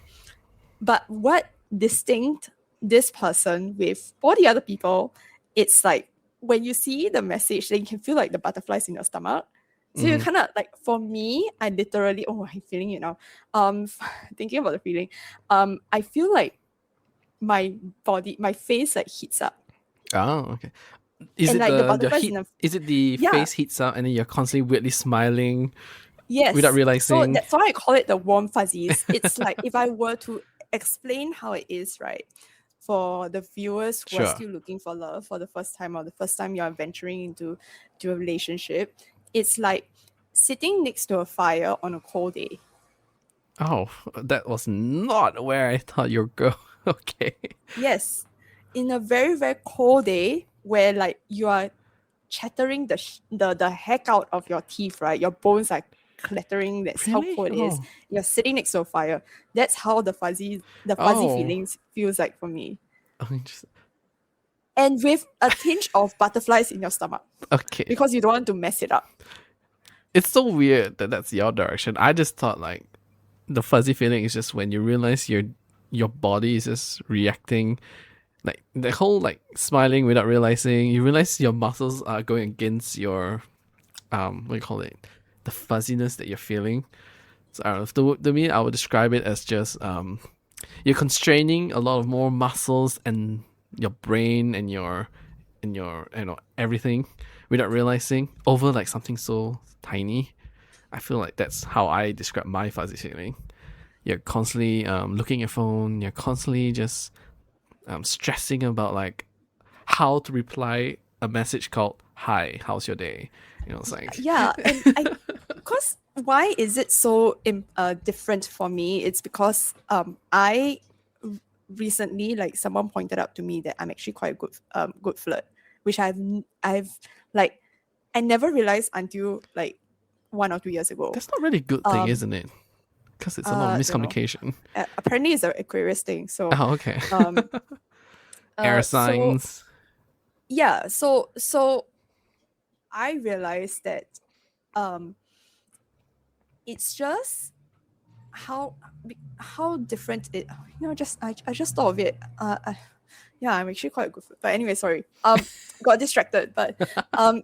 [SPEAKER 2] But what distinct this person with all the other people, it's like when you see the message, then you can feel like the butterflies in your stomach. So you kind of like, for me, I literally, oh, I'm feeling it now. Thinking about the feeling, I feel like my face like heats up.
[SPEAKER 1] Oh, okay. Is
[SPEAKER 2] And
[SPEAKER 1] it
[SPEAKER 2] like the
[SPEAKER 1] the
[SPEAKER 2] butterflies
[SPEAKER 1] heat?
[SPEAKER 2] in the
[SPEAKER 1] Is it the
[SPEAKER 2] Yeah.
[SPEAKER 1] face heats up and then you're constantly weirdly smiling
[SPEAKER 2] Yes.
[SPEAKER 1] without realizing?
[SPEAKER 2] So that's why I call it the warm fuzzies. It's like if I were to explain how it is, right? For the viewers who are
[SPEAKER 1] Sure.
[SPEAKER 2] still looking for love for the first time, or the first time you're venturing into a relationship, it's like sitting next to a fire on a cold day.
[SPEAKER 1] Oh, that was not where I thought you'd go. Okay.
[SPEAKER 2] Yes. In a very, very cold day where like you are chattering the heck out of your teeth, right? Your bones are clattering. That's
[SPEAKER 1] Really?
[SPEAKER 2] how cold it is.
[SPEAKER 1] Oh.
[SPEAKER 2] You're sitting next to a fire. That's how the fuzzy
[SPEAKER 1] Oh.
[SPEAKER 2] feelings feels like for me.
[SPEAKER 1] Oh, interesting.
[SPEAKER 2] And with a tinge of butterflies in your stomach
[SPEAKER 1] Okay.
[SPEAKER 2] because you don't want to mess it up.
[SPEAKER 1] It's so weird that that's your direction. I just thought like the fuzzy feeling is just when you realize your body is just reacting, like the whole like smiling without realizing. You realize your muscles are going against your what do you call it? The fuzziness that you're feeling. So I don't know. To me, I would describe it as just you're constraining a lot of more muscles and your brain and your everything without realizing over like something so tiny. I feel like that's how I describe my fuzzy feeling. You're constantly looking at your phone. You're constantly just stressing about like how to reply a message called "Hi, how's your day?" You know, it's like
[SPEAKER 2] Yeah, and because why is it so different for me? It's because I recently, like, someone pointed out to me that I'm actually quite a good flirt, which I've like I never realized until like 1 or 2 years ago.
[SPEAKER 1] that's not really a good thing, isn't it? Because it's a lot of
[SPEAKER 2] don't know.
[SPEAKER 1] miscommunication.
[SPEAKER 2] Apparently, it's an Aquarius thing. So
[SPEAKER 1] Oh, okay. Air
[SPEAKER 2] so-
[SPEAKER 1] signs.
[SPEAKER 2] yeah, so I realized that it's just how different it, just I just thought of it. Yeah, I'm actually quite good. But anyway, sorry. Got distracted. But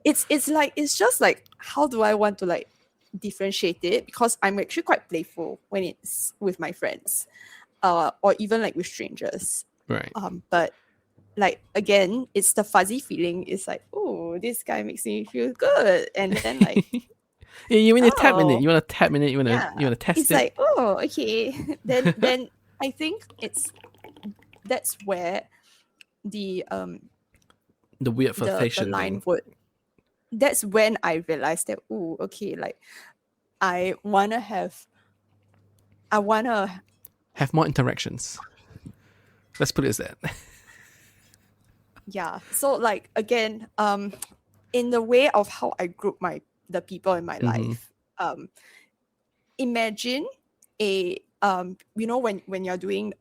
[SPEAKER 2] it's just like, how do I want to like differentiate it? Because I'm actually quite playful when it's with my friends, or even like with strangers.
[SPEAKER 1] Right.
[SPEAKER 2] But like, again, it's the fuzzy feeling. It's like, oh, this guy makes me feel good, and then like,
[SPEAKER 1] Yeah, you want to tap in it.
[SPEAKER 2] oh,
[SPEAKER 1] You want to tap in it. You want to
[SPEAKER 2] yeah,
[SPEAKER 1] you want to test
[SPEAKER 2] it's
[SPEAKER 1] it.
[SPEAKER 2] like, oh, okay. then I think that's where the
[SPEAKER 1] The weird
[SPEAKER 2] the
[SPEAKER 1] fixation
[SPEAKER 2] line
[SPEAKER 1] thing.
[SPEAKER 2] would. That's when I realized that, oh, okay, like I wanna have
[SPEAKER 1] Have more interactions. Let's put it as that.
[SPEAKER 2] yeah. So like, again, in the way of how I group the people in my life, imagine a when you're doing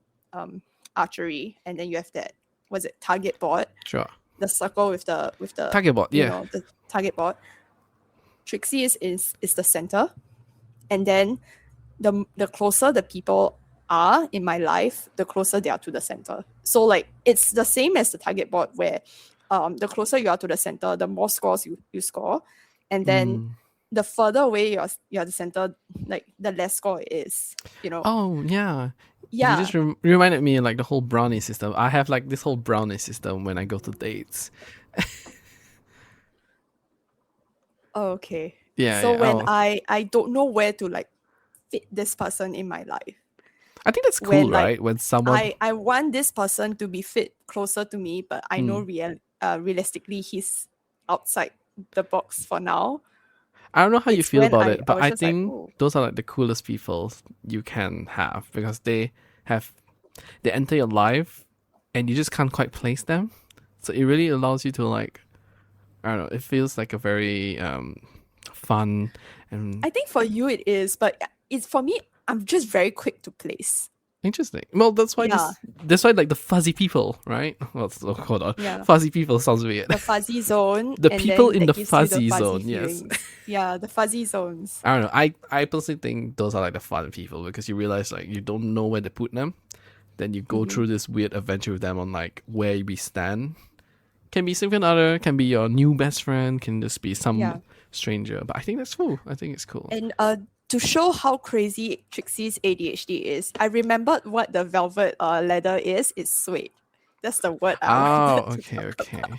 [SPEAKER 2] archery, and then you have that, was it target board,
[SPEAKER 1] Sure.
[SPEAKER 2] the circle with the
[SPEAKER 1] Target board.
[SPEAKER 2] you
[SPEAKER 1] Yeah.
[SPEAKER 2] know, the target board. Trixie is the center, and then the closer the people are in my life, the closer they are to the center. So like, it's the same as the target board, where the closer you are to the center, the more scores you score, and then the further away you're the center, like the less score it is.
[SPEAKER 1] Oh yeah.
[SPEAKER 2] Yeah.
[SPEAKER 1] You just reminded me of, like, the whole brownie system. I have like this whole brownie system when I go to dates.
[SPEAKER 2] Oh, okay.
[SPEAKER 1] Yeah,
[SPEAKER 2] So
[SPEAKER 1] yeah.
[SPEAKER 2] when
[SPEAKER 1] Oh,
[SPEAKER 2] I don't know where to like fit this person in my life.
[SPEAKER 1] I think that's cool,
[SPEAKER 2] When like
[SPEAKER 1] right? When someone,
[SPEAKER 2] I want this person to be fit closer to me, but I know
[SPEAKER 1] hmm,
[SPEAKER 2] realistically he's outside the box for now.
[SPEAKER 1] I don't know how you
[SPEAKER 2] It's
[SPEAKER 1] feel
[SPEAKER 2] when
[SPEAKER 1] about
[SPEAKER 2] I
[SPEAKER 1] it,
[SPEAKER 2] I
[SPEAKER 1] but
[SPEAKER 2] was
[SPEAKER 1] I
[SPEAKER 2] just like,
[SPEAKER 1] think
[SPEAKER 2] oh,
[SPEAKER 1] those are like the coolest people you can have because have they enter your life and you just can't quite place them. So it really allows you to like, I don't know, it feels like a very fun and
[SPEAKER 2] I think for you it is, but it's for me. I'm just very quick to place.
[SPEAKER 1] interesting. Well,
[SPEAKER 2] Yeah,
[SPEAKER 1] that's why like the fuzzy people, right? Well, hold on,
[SPEAKER 2] yeah.
[SPEAKER 1] fuzzy people sounds weird.
[SPEAKER 2] The fuzzy zone,
[SPEAKER 1] The
[SPEAKER 2] and
[SPEAKER 1] people
[SPEAKER 2] then
[SPEAKER 1] in
[SPEAKER 2] that
[SPEAKER 1] the
[SPEAKER 2] gives you the
[SPEAKER 1] fuzzy
[SPEAKER 2] fuzzy
[SPEAKER 1] zone, yes.
[SPEAKER 2] feelings. Yeah, the fuzzy zones.
[SPEAKER 1] I don't know. I personally think those are like the fun people because you realize like you don't know where to put them. Then you go
[SPEAKER 2] Mm-hmm.
[SPEAKER 1] through this weird adventure with them on like where we stand. Can be significant other, can be your new best friend, can just be
[SPEAKER 2] Yeah.
[SPEAKER 1] some stranger. But I think that's cool. I think it's cool.
[SPEAKER 2] And to show how crazy Trixie's ADHD is, I remembered what the velvet leather is. It's suede. That's the word I
[SPEAKER 1] Oh,
[SPEAKER 2] wanted to
[SPEAKER 1] okay,
[SPEAKER 2] talk
[SPEAKER 1] okay.
[SPEAKER 2] about.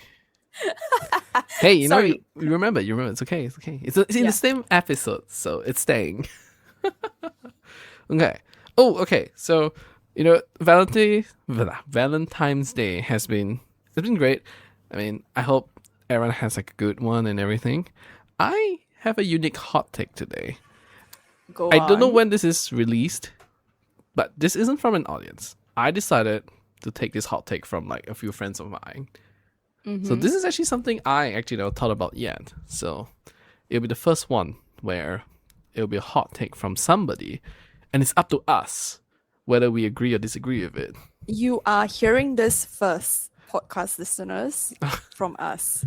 [SPEAKER 1] Hey, you know, you
[SPEAKER 2] Sorry.
[SPEAKER 1] remember, It's okay, it's okay. It's in the
[SPEAKER 2] Yeah.
[SPEAKER 1] same episode, so it's staying. Okay. Oh, okay. So, you know, Valentine's Day it's been great. I mean, I hope everyone has like a good one and everything. I have a unique hot take today.
[SPEAKER 2] Go
[SPEAKER 1] I don't know
[SPEAKER 2] on.
[SPEAKER 1] when this is released, but this isn't from an audience. I decided to take this hot take from like a few friends of mine. So
[SPEAKER 2] Mm-hmm.
[SPEAKER 1] this is actually something I actually never thought about yet. So it'll be the first one where it'll be a hot take from somebody, and it's up to us whether we agree or disagree with it.
[SPEAKER 2] You are hearing this first, podcast listeners, from us.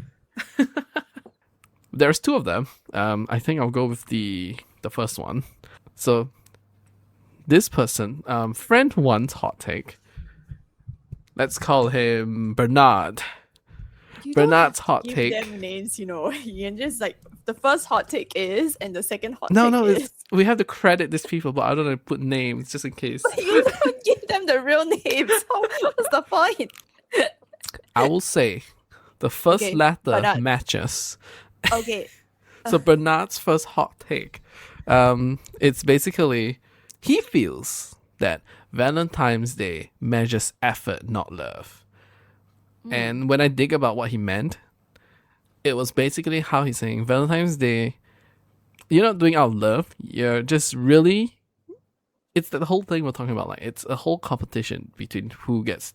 [SPEAKER 1] There's two of them. I think I'll go with the first one. So this person, friend one's hot take. Let's call him Bernard.
[SPEAKER 2] You don't have
[SPEAKER 1] Bernard's
[SPEAKER 2] to
[SPEAKER 1] hot
[SPEAKER 2] give
[SPEAKER 1] take.
[SPEAKER 2] them names, you know. You can just like the first hot take is, and the second hot
[SPEAKER 1] No,
[SPEAKER 2] take
[SPEAKER 1] no,
[SPEAKER 2] is.
[SPEAKER 1] we have to credit these people, but I don't want to put names just in case.
[SPEAKER 2] You don't give them the real names. What's the point?
[SPEAKER 1] I will say the first
[SPEAKER 2] Okay,
[SPEAKER 1] letter
[SPEAKER 2] Bernard.
[SPEAKER 1] matches.
[SPEAKER 2] Okay.
[SPEAKER 1] So Bernard's first hot take, it's basically he feels that Valentine's Day measures effort, not love. And when I dig about what he meant, it was basically how he's saying Valentine's Day, you're not doing out of love. You're just really, it's the whole thing we're talking about. Like it's a whole competition between who gets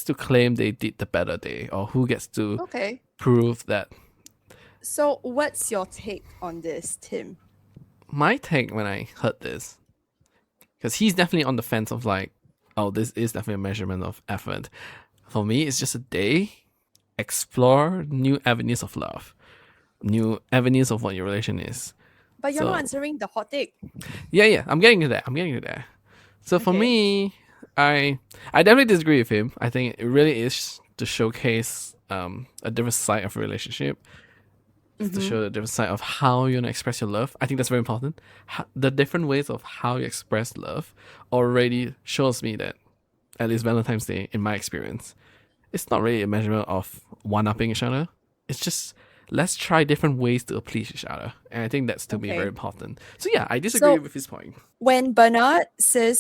[SPEAKER 1] to claim they did the better day, or who gets to
[SPEAKER 2] Okay.
[SPEAKER 1] prove that.
[SPEAKER 2] So, what's your take on this, Tim?
[SPEAKER 1] My take when I heard this, because he's definitely on the fence of like, oh, this is definitely a measurement of effort. For me, it's just a day. Explore new avenues of love, new avenues of what your relation is.
[SPEAKER 2] But you're
[SPEAKER 1] So-
[SPEAKER 2] not answering the hot take.
[SPEAKER 1] Yeah, I'm getting to that. So for
[SPEAKER 2] Okay.
[SPEAKER 1] me, I definitely disagree with him. I think it really is to showcase a different side of a relationship. It's to show a different side of how you want to express your love. I think that's very important. The different ways of how you express love already shows me that, at least Valentine's Day, in my experience, it's not really a measurement of one-upping each other. It's just let's try different ways to please each other. And I think that's to me
[SPEAKER 2] Okay.
[SPEAKER 1] very important. So yeah, I disagree
[SPEAKER 2] So-
[SPEAKER 1] with his point.
[SPEAKER 2] When Bernard said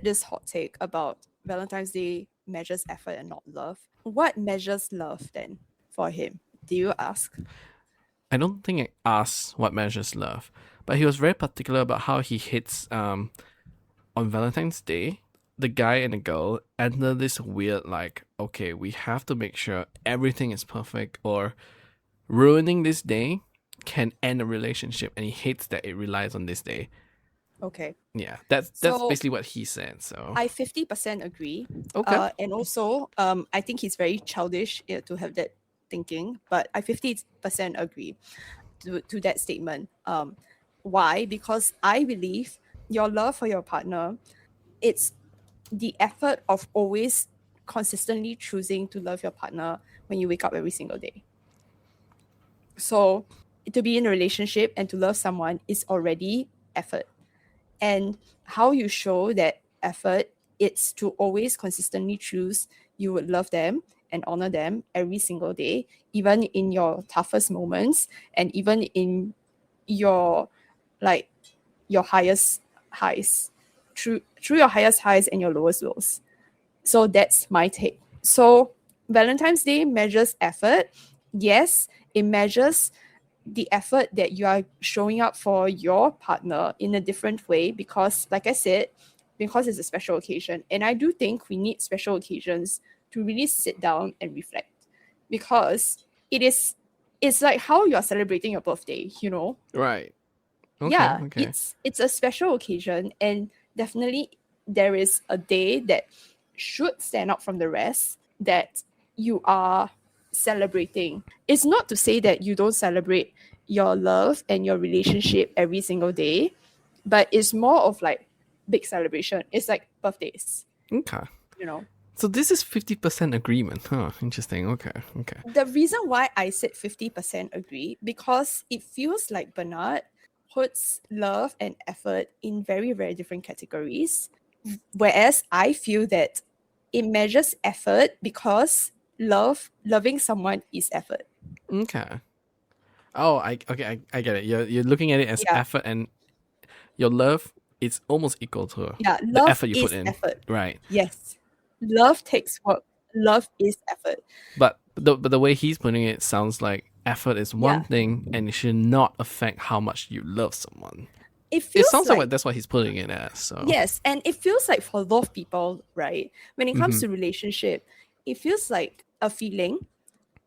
[SPEAKER 2] this hot take about Valentine's Day measures effort and not love, what measures love then for him? Do you ask?
[SPEAKER 1] I don't think I asked what measures love, but he was very particular about how he hits on Valentine's Day, the guy and the girl enter this weird like, okay, we have to make sure everything is perfect, or ruining this day can end a relationship, and he hates that it relies on this day.
[SPEAKER 2] Okay.
[SPEAKER 1] Yeah, that's
[SPEAKER 2] So-
[SPEAKER 1] basically what he said. So
[SPEAKER 2] I 50% agree.
[SPEAKER 1] okay,
[SPEAKER 2] And also, I think he's very childish to have that thinking, but I 50% agree to that statement. Why? Because I believe your love for your partner, it's the effort of always consistently choosing to love your partner when you wake up every single day. So to be in a relationship and to love someone is already effort. And how you show that effort, it's to always consistently choose you would love them and honor them every single day, even in your toughest moments and even in your your highest highs, through your highest highs and your lowest lows. So that's my take. So Valentine's Day measures effort. Yes, it measures the effort that you are showing up for your partner in a different way because, like I said, because it's a special occasion. And I do think we need special occasions to really sit down and reflect because it's like how you're celebrating your birthday, you know?
[SPEAKER 1] Right. Okay.
[SPEAKER 2] Yeah,
[SPEAKER 1] Okay.
[SPEAKER 2] it's a special occasion, and definitely there is a day that should stand out from the rest that you are celebrating. It's not to say that you don't celebrate your love and your relationship every single day, but it's more of like big celebration. It's like birthdays,
[SPEAKER 1] Okay.
[SPEAKER 2] you know.
[SPEAKER 1] So this is 50% agreement. Huh. Interesting. Okay. Okay.
[SPEAKER 2] The reason why I said 50% agree, because it feels like Bernard puts love and effort in very, very different categories. Whereas I feel that it measures effort because loving someone is effort.
[SPEAKER 1] Okay. Oh, I get it. You're looking at it as
[SPEAKER 2] Yeah.
[SPEAKER 1] effort, and your love is almost equal to
[SPEAKER 2] Yeah,
[SPEAKER 1] the
[SPEAKER 2] love
[SPEAKER 1] effort you
[SPEAKER 2] is
[SPEAKER 1] put in.
[SPEAKER 2] effort.
[SPEAKER 1] Right.
[SPEAKER 2] Yes. Love takes work. Love is effort.
[SPEAKER 1] But the way he's putting it sounds like effort is one
[SPEAKER 2] Yeah.
[SPEAKER 1] thing, and it should not affect how much you love someone.
[SPEAKER 2] It
[SPEAKER 1] It
[SPEAKER 2] feels
[SPEAKER 1] sounds
[SPEAKER 2] like
[SPEAKER 1] like that's what he's putting it as. So
[SPEAKER 2] yes, and it feels like for a lot of people, right? When it comes to relationship, it feels like a feeling,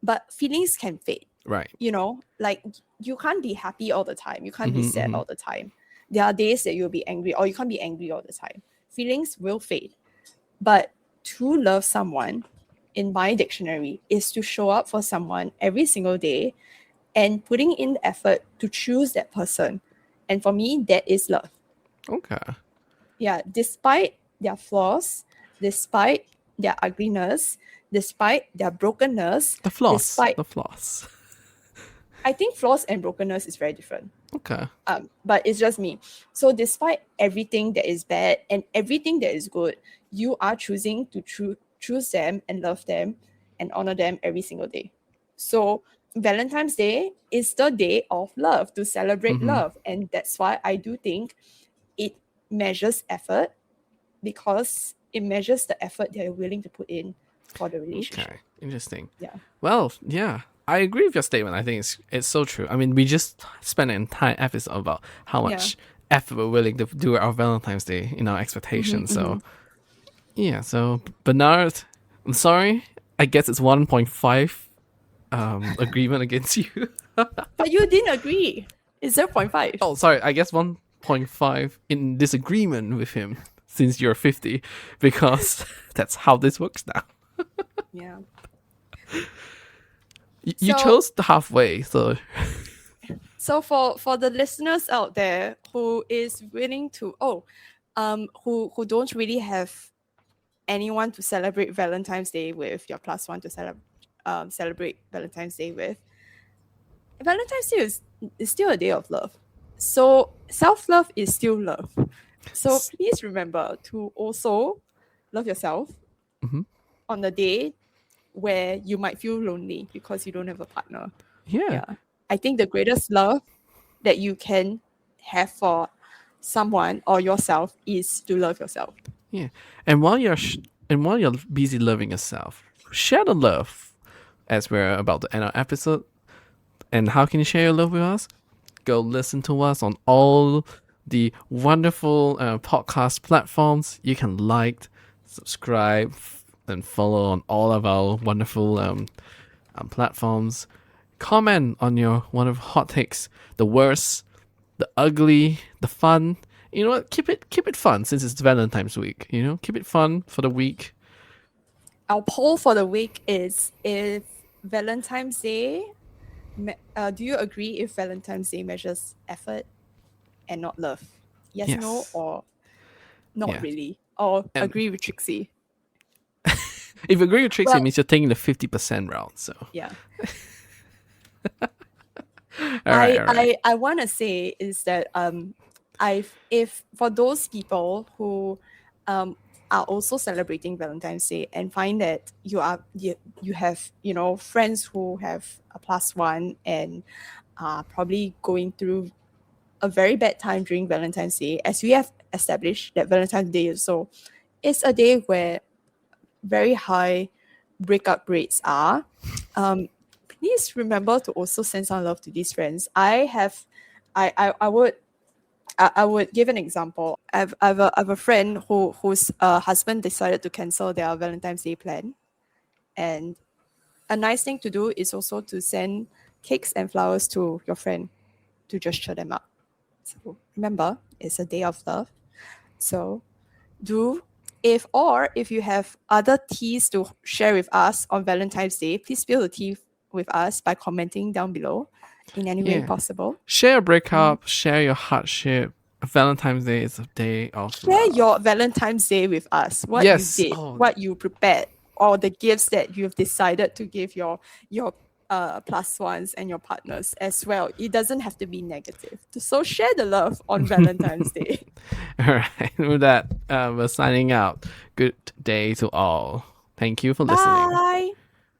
[SPEAKER 2] but feelings can fade.
[SPEAKER 1] right.
[SPEAKER 2] You know, like you can't be happy all the time. You can't be
[SPEAKER 1] Mhm,
[SPEAKER 2] sad
[SPEAKER 1] mhm.
[SPEAKER 2] all the time. There are days that you'll be angry, or you can't be angry all the time. Feelings will fade. But to love someone, in my dictionary, is to show up for someone every single day and putting in the effort to choose that person. And for me, that is love.
[SPEAKER 1] Okay.
[SPEAKER 2] Yeah, despite their flaws, despite their ugliness, despite their brokenness,
[SPEAKER 1] The flaws.
[SPEAKER 2] despite
[SPEAKER 1] The flaws.
[SPEAKER 2] I think flaws and brokenness is very different.
[SPEAKER 1] Okay.
[SPEAKER 2] But it's just me. So despite everything that is bad and everything that is good, you are choosing to choose them and love them and honor them every single day. So Valentine's Day is the day of love, to celebrate love. And that's why I do think it measures effort, because it measures the effort that you're willing to put in for the relationship.
[SPEAKER 1] Okay. Interesting.
[SPEAKER 2] Yeah.
[SPEAKER 1] Well, yeah. I agree with your statement. I think it's so true. I mean, we just spent an entire episode about how much effort we're willing to do our Valentine's Day in our expectations. So, yeah. So, Bernard, I'm sorry. I guess it's 1.5 agreement against you.
[SPEAKER 2] But you didn't agree. It's 0.5.
[SPEAKER 1] Oh, sorry. I guess 1.5 in disagreement with him since you're 50, because that's how this works now.
[SPEAKER 2] Yeah.
[SPEAKER 1] You
[SPEAKER 2] So-
[SPEAKER 1] chose the halfway, so
[SPEAKER 2] So for the listeners out there who is willing to who don't really have anyone to celebrate Valentine's Day with, your plus one to celebrate Valentine's Day with, Valentine's Day is still a day of love. So self-love is still love. So please remember to also love yourself on the day where you might feel lonely because you don't have a partner.
[SPEAKER 1] yeah.
[SPEAKER 2] I think the greatest love that you can have for someone or yourself is to love yourself.
[SPEAKER 1] Yeah, and while you're busy loving yourself, share the love. As we're about to end our episode, and how can you share your love with us? Go listen to us on all the wonderful podcast platforms. You can like, subscribe, and follow on all of our wonderful platforms. Comment on your wonderful hot takes, the worst, the ugly, the fun. You know what? Keep it fun, since it's Valentine's week. You know, keep it fun for the week.
[SPEAKER 2] Our poll for the week is, if Valentine's Day, do you agree if Valentine's Day measures effort and not love? Yes, no,
[SPEAKER 1] Yes.
[SPEAKER 2] or not
[SPEAKER 1] Yeah.
[SPEAKER 2] really? Or
[SPEAKER 1] And-
[SPEAKER 2] agree with Trixie?
[SPEAKER 1] If you agree with Trixie,
[SPEAKER 2] Well-
[SPEAKER 1] it means you're taking the 50% route. So,
[SPEAKER 2] Yeah.
[SPEAKER 1] all right.
[SPEAKER 2] I want to say is that if for those people who are also celebrating Valentine's Day and find that you have, you know, friends who have a +1 and are probably going through a very bad time during Valentine's Day, as we have established that Valentine's Day also is a day where very high breakup rates are. Please remember to also send some love to these friends. I would give an example. I've a friend whose husband decided to cancel their Valentine's Day plan, and a nice thing to do is also to send cakes and flowers to your friend to just cheer them up. So remember, it's a day of love. So if you have other teas to share with us on Valentine's Day, please spill the tea with us by commenting down below in any way
[SPEAKER 1] Yeah.
[SPEAKER 2] possible.
[SPEAKER 1] Share a breakup, share your hardship. Valentine's Day is a day of
[SPEAKER 2] Share
[SPEAKER 1] love.
[SPEAKER 2] your Valentine's Day with us. What
[SPEAKER 1] Yes.
[SPEAKER 2] you did, what you prepared, or the gifts that you've decided to give your +1s and your partners as well. It doesn't have to be negative. So share the love on Valentine's Day.
[SPEAKER 1] All right. With that, we're signing out. Good day to all. Thank you for listening.
[SPEAKER 2] Bye.